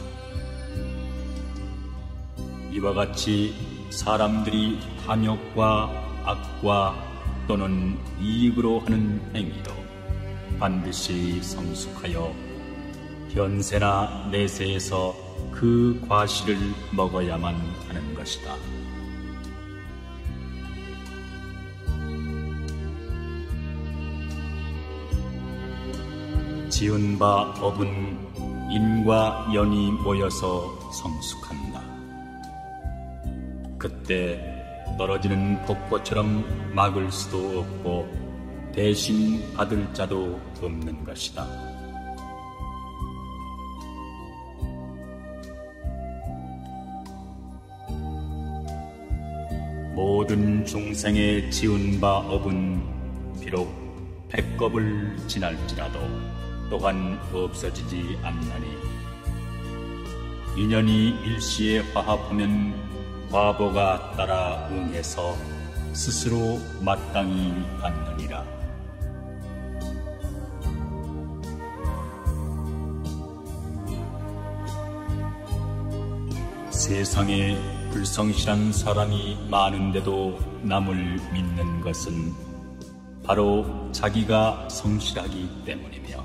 이와 같이 사람들이 탐욕과 악과 또는 이익으로 하는 행위도 반드시 성숙하여 현세나 내세에서 그 과실을 먹어야만 하는 것이다. 지은 바 업은 인과 연이 모여서 성숙한다. 그때 떨어지는 폭포처럼 막을 수도 없고 대신 받을 자도 없는 것이다. 모든 중생의 지은 바 업은 비록 백겁을 지날지라도 또한 없어지지 않나니 인연이 일시에 화합하면 과보가 따라 응해서 스스로 마땅히 받느니라. 세상에 불성실한 사람이 많은데도 남을 믿는 것은 바로 자기가 성실하기 때문이며,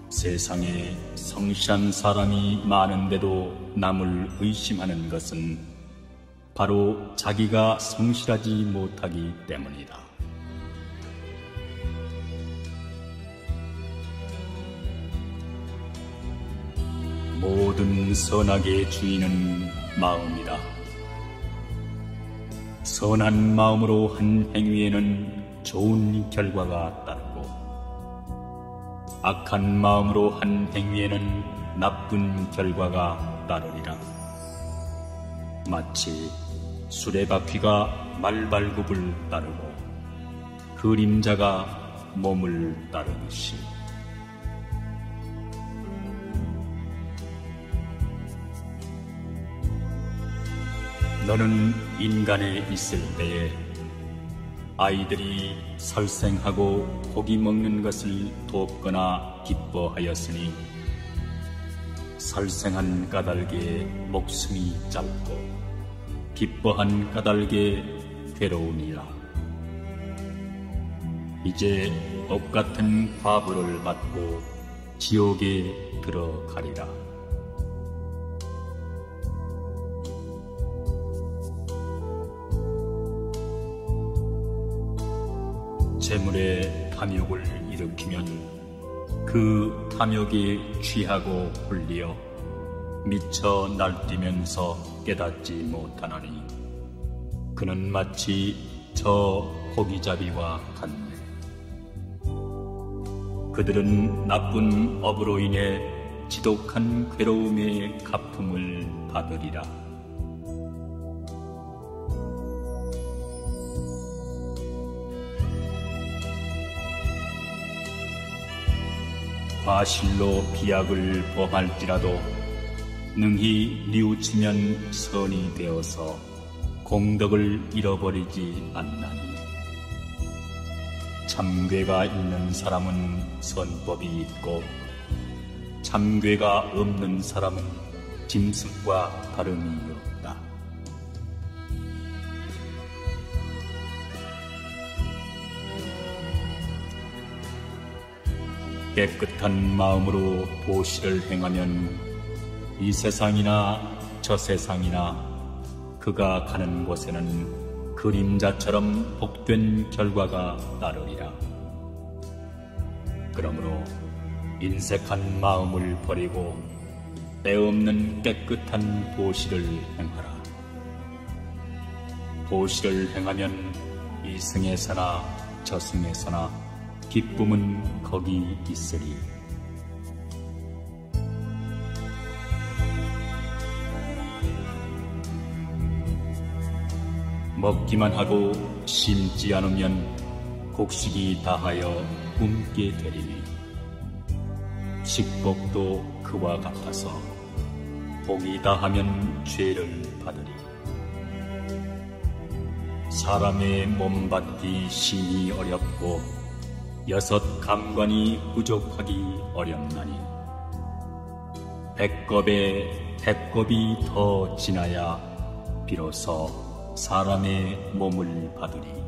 세상에 성실한 사람이 많은데도 남을 의심하는 것은 바로 자기가 성실하지 못하기 때문이다. 모든 선악의 주인은 마음이다. 선한 마음으로 한 행위에는 좋은 결과가 따르고, 악한 마음으로 한 행위에는 나쁜 결과가 따르리라. 마치 수레바퀴가 말발굽을 따르고 그림자가 몸을 따르듯이. 너는 인간에 있을 때에 아이들이 설생하고 고기 먹는 것을 돕거나 기뻐하였으니 설생한 까닭에 목숨이 짧고 기뻐한 까닭에 괴로우니라. 이제 업같은 과부를 받고 지옥에 들어가리라. 재물에 탐욕을 일으키면 그 탐욕에 취하고 홀리어 미쳐 날뛰면서 깨닫지 못하나니 그는 마치 저 고기잡이와 같네. 그들은 나쁜 업으로 인해 지독한 괴로움의 갚음을 받으리라. 과실로 비약을 범할지라도 능히 뉘우치면 선이 되어서 공덕을 잃어버리지 않나니, 참괴가 있는 사람은 선법이 있고 참괴가 없는 사람은 짐승과 다름이 없다. 깨끗한 마음으로 보시를 행하면 이 세상이나 저 세상이나 그가 가는 곳에는 그림자처럼 복된 결과가 따르리라. 그러므로 인색한 마음을 버리고 때없는 깨끗한 보시를 행하라. 보시를 행하면 이 승에서나 저 승에서나 기쁨은 거기 있으리. 먹기만 하고 심지 않으면 곡식이 다하여 굶게 되리니, 식복도 그와 같아서 복이 다하면 죄를 받으리. 사람의 몸 받기 심히 어렵고 6 감관이 부족하기 어렵나니, 백겁에 백겁이 더 지나야 비로소 사람의 몸을 받으리.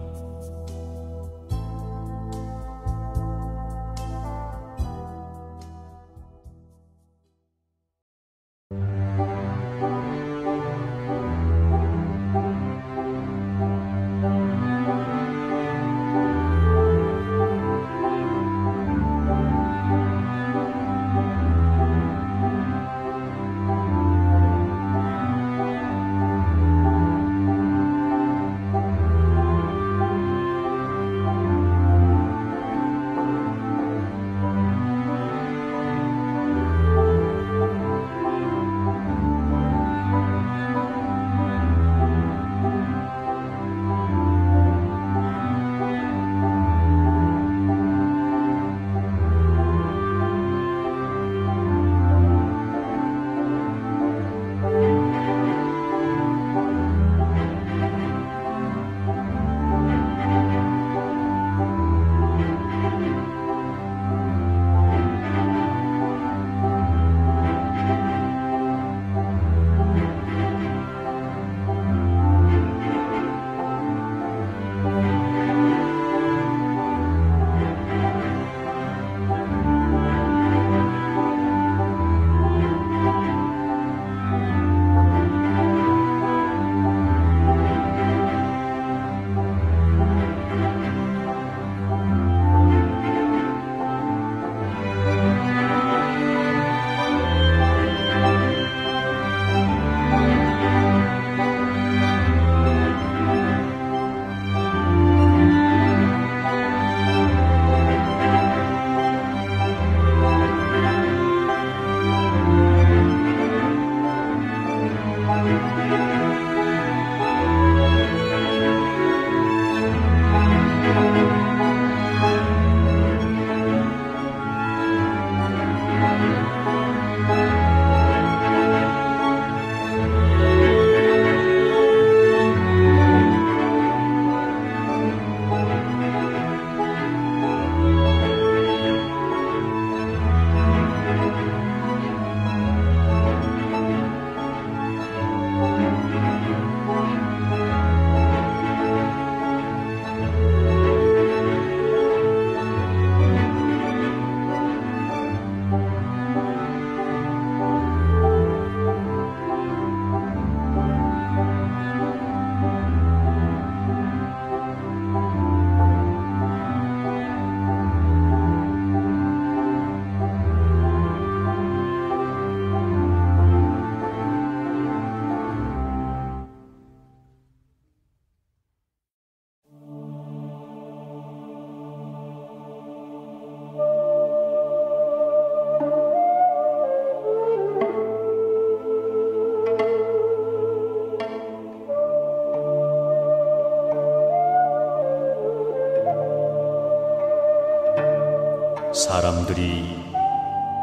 사람들이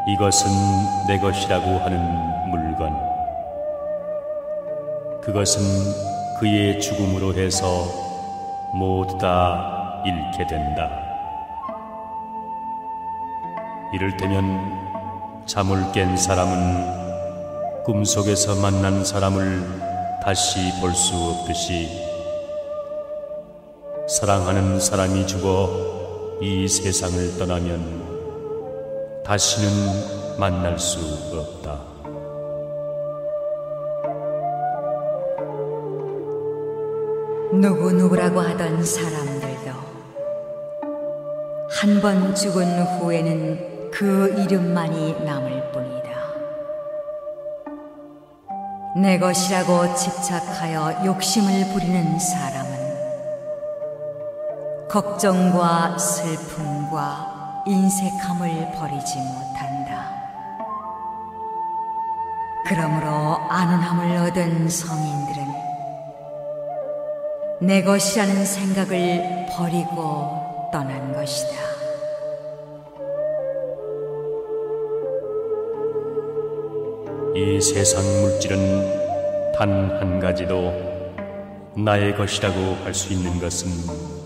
이것은 내 것이라고 하는 물건, 그것은 그의 죽음으로 해서 모두 다 잃게 된다. 이를테면 잠을 깬 사람은 꿈속에서 만난 사람을 다시 볼 수 없듯이 사랑하는 사람이 죽어 이 세상을 떠나면 다시는 만날 수 없다. 누구누구라고 하던 사람들도 한 번 죽은 후에는 그 이름만이 남을 뿐이다. 내 것이라고 집착하여 욕심을 부리는 사람은 걱정과 슬픔과 인색함을 버리지 못한다. 그러므로 안온함을 얻은 성인들은 내 것이라는 생각을 버리고 떠난 것이다. 이 세상 물질은 단 한 가지도 나의 것이라고 할 수 있는 것은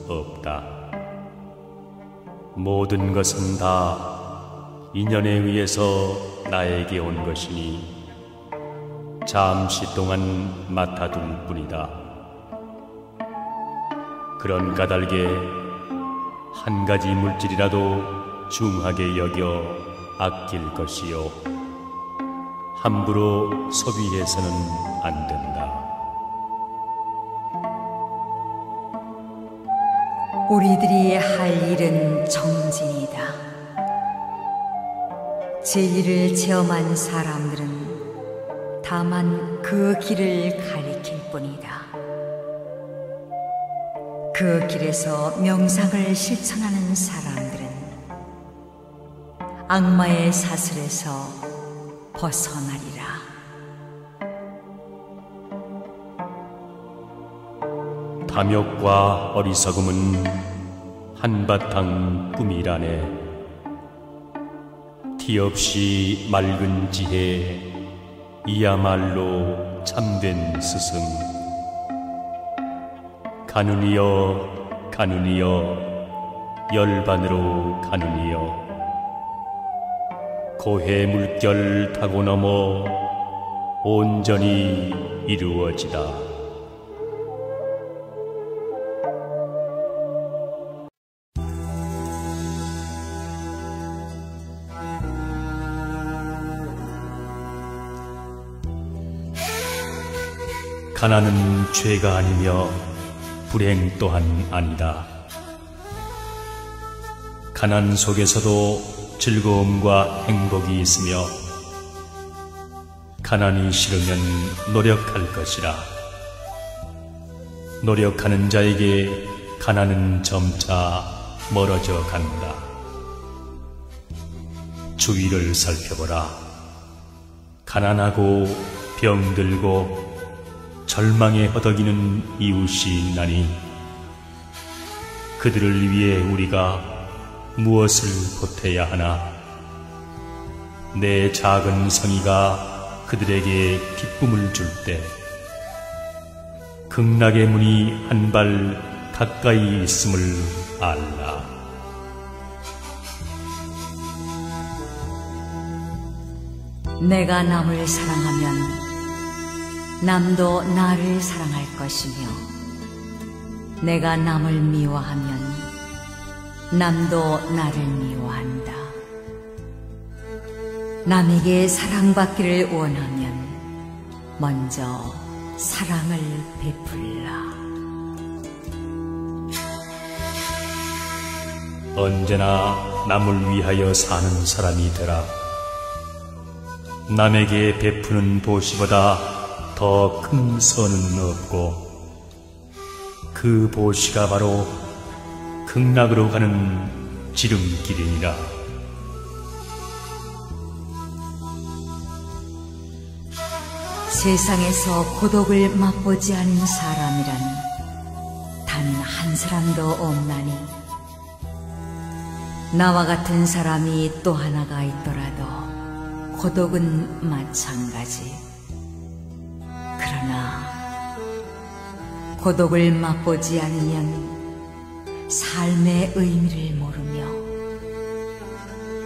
없다. 모든 것은 다 인연에 의해서 나에게 온 것이니 잠시 동안 맡아둘 뿐이다. 그런 까닭에 한 가지 물질이라도 중하게 여겨 아낄 것이요, 함부로 소비해서는 안 된다. 우리들이 할 일은 정진이다. 진리를 체험한 사람들은 다만 그 길을 가리킬 뿐이다. 그 길에서 명상을 실천하는 사람들은 악마의 사슬에서 벗어나리라. 탐욕과 어리석음은 한바탕 꿈이라네. 티 없이 맑은 지혜, 이야말로 참된 스승. 가누니여 가누니여 열반으로 가누니여, 고해 물결 타고 넘어 온전히 이루어지다. 가난은 죄가 아니며 불행 또한 아니다. 가난 속에서도 즐거움과 행복이 있으며 가난이 싫으면 노력할 것이라. 노력하는 자에게 가난은 점차 멀어져 간다. 주위를 살펴보라. 가난하고 병들고 절망에 허덕이는 이웃이 있나니 그들을 위해 우리가 무엇을 보태야 하나? 내 작은 성의가 그들에게 기쁨을 줄 때 극락의 문이 한 발 가까이 있음을 알라. 내가 남을 사랑하면 남도 나를 사랑할 것이며, 내가 남을 미워하면 남도 나를 미워한다. 남에게 사랑받기를 원하면 먼저 사랑을 베풀라. 언제나 남을 위하여 사는 사람이 되라. 남에게 베푸는 보시보다 더 큰 선은 없고, 그 보시가 바로 극락으로 가는 지름길이니라. 세상에서 고독을 맛보지 않은 사람이란 단 한 사람도 없나니, 나와 같은 사람이 또 하나가 있더라도 고독은 마찬가지. 그러나 고독을 맛보지 않으면 삶의 의미를 모르며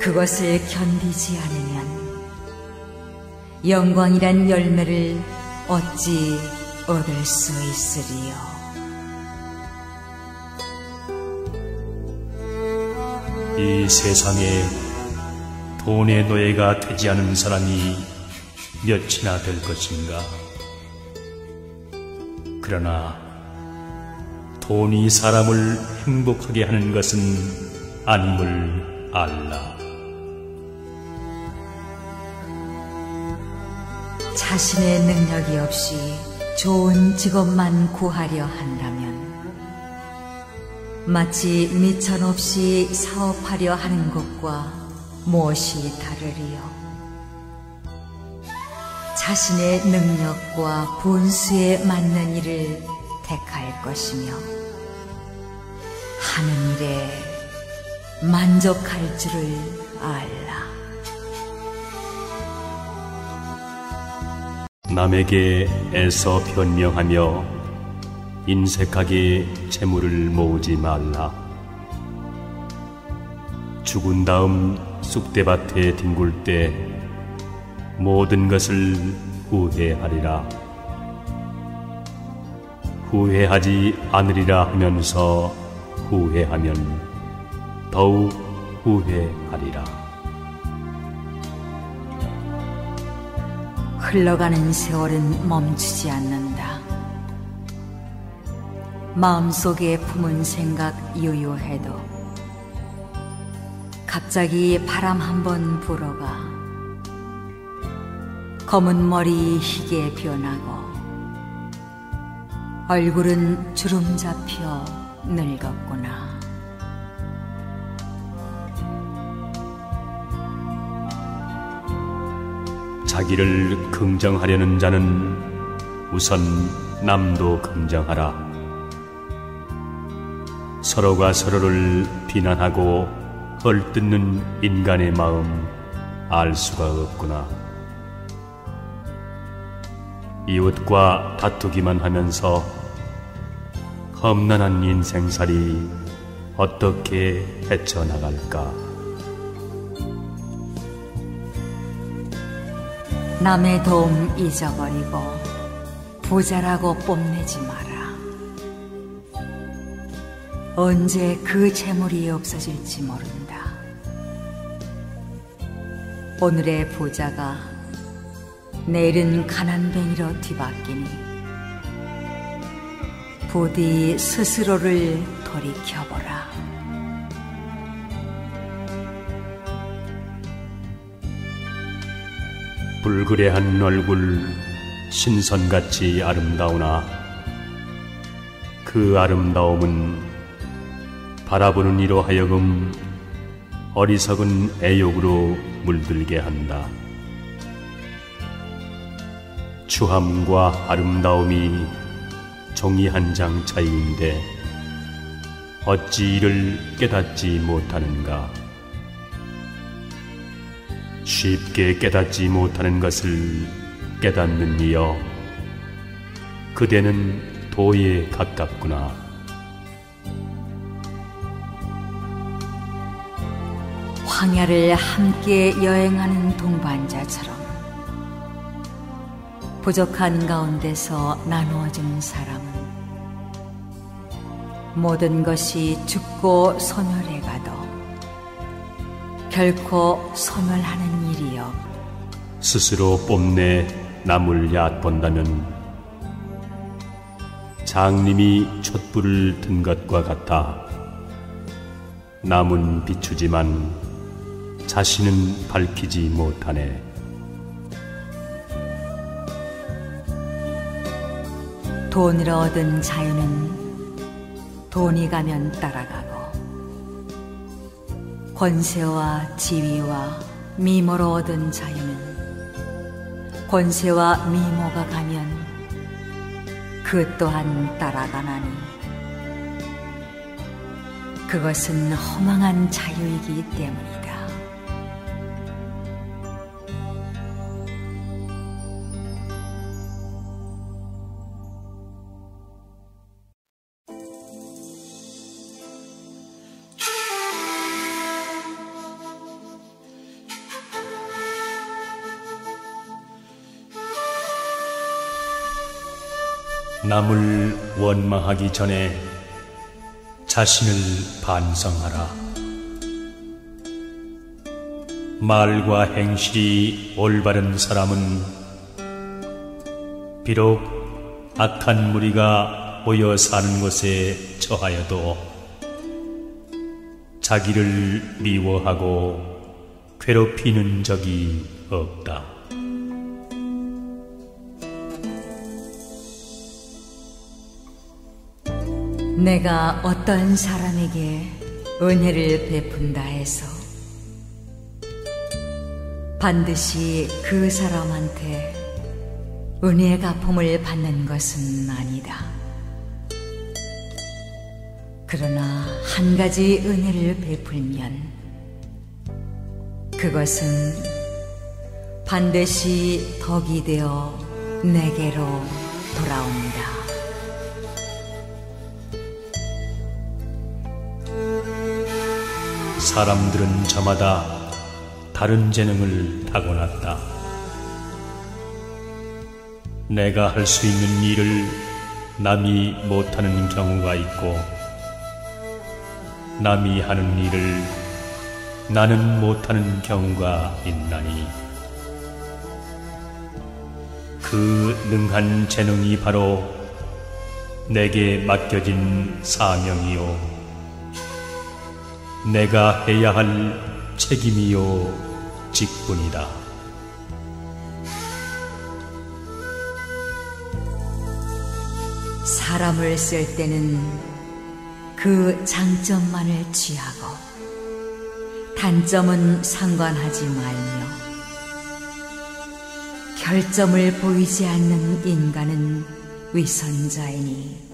그것을 견디지 않으면 영광이란 열매를 어찌 얻을 수 있으리요. 이 세상에 돈의 노예가 되지 않은 사람이 몇이나 될 것인가? 그러나 돈이 사람을 행복하게 하는 것은 아님을 알라. 자신의 능력이 없이 좋은 직업만 구하려 한다면 마치 미천 없이 사업하려 하는 것과 무엇이 다르리요. 자신의 능력과 본수에 맞는 일을 택할 것이며 하는 일에 만족할 줄을 알라. 남에게 애써 변명하며 인색하게 재물을 모으지 말라. 죽은 다음 쑥대밭에 뒹굴 때 모든 것을 후회하리라. 후회하지 않으리라 하면서 후회하면 더욱 후회하리라. 흘러가는 세월은 멈추지 않는다. 마음속에 품은 생각 유효해도 갑자기 바람 한번 불어가 검은 머리 희게 변하고 얼굴은 주름 잡혀 늙었구나. 자기를 긍정하려는 자는 우선 남도 긍정하라. 서로가 서로를 비난하고 헐뜯는 인간의 마음 알 수가 없구나. 이웃과 다투기만 하면서 험난한 인생살이 어떻게 헤쳐나갈까? 남의 도움 잊어버리고 부자라고 뽐내지 마라. 언제 그 재물이 없어질지 모른다. 오늘의 부자가 내일은 가난뱅이로 뒤바뀌니 부디 스스로를 돌이켜보라. 불그레한 얼굴 신선같이 아름다우나 그 아름다움은 바라보는 이로 하여금 어리석은 애욕으로 물들게 한다. 추함과 아름다움이 종이 한 장 차이인데 어찌 이를 깨닫지 못하는가? 쉽게 깨닫지 못하는 것을 깨닫는 이여, 그대는 도에 가깝구나. 황야를 함께 여행하는 동반자처럼 부족한 가운데서 나누어주는 사람은 모든 것이 죽고 소멸해 가도 결코 소멸하는 일이 없. 스스로 뽐내 남을 얕본다면 장님이 촛불을 든 것과 같아 남은 비추지만 자신은 밝히지 못하네. 돈으로 얻은 자유는 돈이 가면 따라가고 권세와 지위와 미모로 얻은 자유는 권세와 미모가 가면 그 또한 따라가나니 그것은 허망한 자유이기 때문이다. 남을 원망하기 전에 자신을 반성하라. 말과 행실이 올바른 사람은 비록 악한 무리가 모여 사는 곳에 처하여도 자기를 미워하고 괴롭히는 적이 없다. 내가 어떤 사람에게 은혜를 베푼다 해서 반드시 그 사람한테 은혜의 갚음을 받는 것은 아니다. 그러나 한 가지 은혜를 베풀면 그것은 반드시 덕이 되어 내게로 돌아온다. 사람들은 저마다 다른 재능을 타고났다. 내가 할 수 있는 일을 남이 못하는 경우가 있고, 남이 하는 일을 나는 못하는 경우가 있나니, 그 능한 재능이 바로 내게 맡겨진 사명이요 내가 해야 할 책임이요 직분이다. 사람을 쓸 때는 그 장점만을 취하고 단점은 상관하지 말며, 결점을 보이지 않는 인간은 위선자이니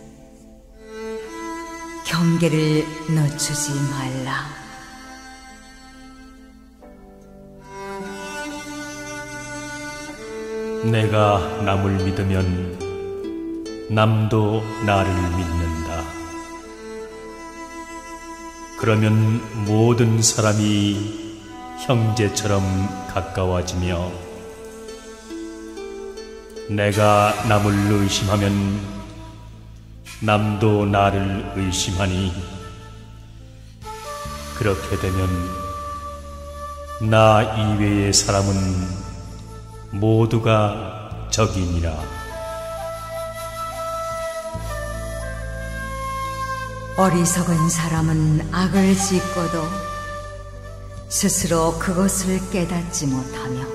경계를 늦추지 말라. 내가 남을 믿으면 남도 나를 믿는다. 그러면 모든 사람이 형제처럼 가까워지며, 내가 남을 의심하면 남도 나를 의심하니, 그렇게 되면 나 이외의 사람은 모두가 적이니라. 어리석은 사람은 악을 짓고도 스스로 그것을 깨닫지 못하며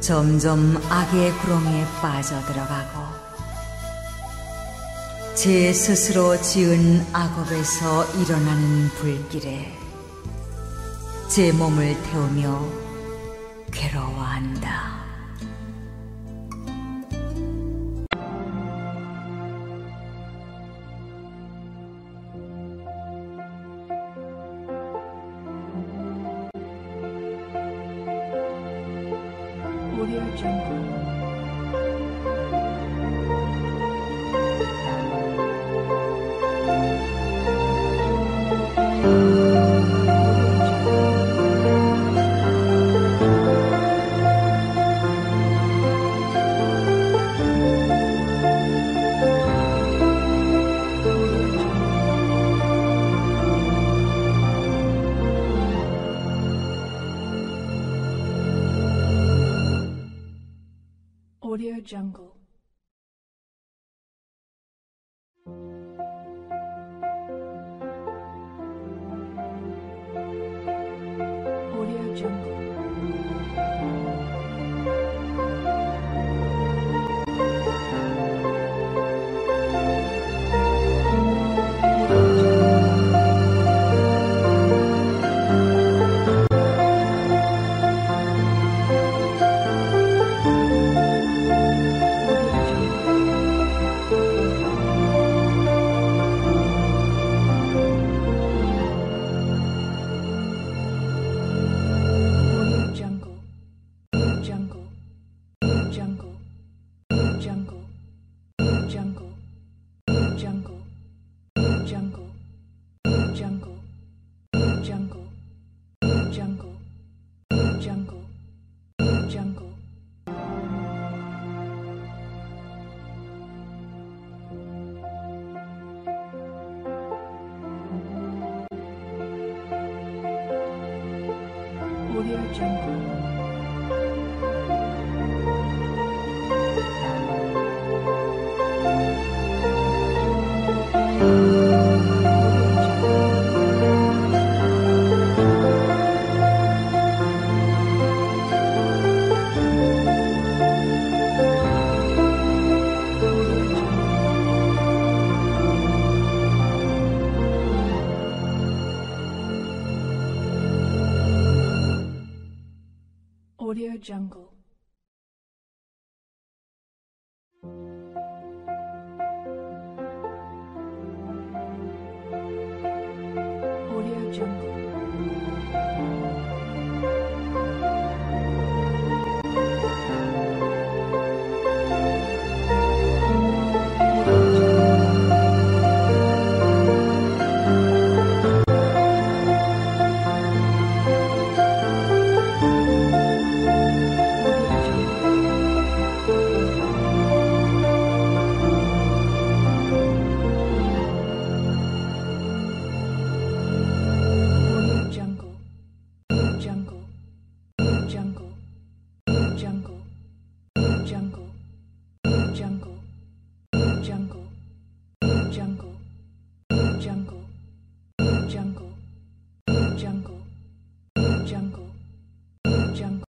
점점 악의 구렁이에 빠져들어가고 제 스스로 지은 악업에서 일어나는 불길에 제 몸을 태우며 괴로워한다. Audio Jungle. Audio Jungle. Audio Jungle. Jungle. Jungle. Jungle. Jungle. Jungle. Jungle. Jungle. Jungle. Jungle. Jungle. Audio Jungle. Audio Jungle. Audio Jungle. Jungle.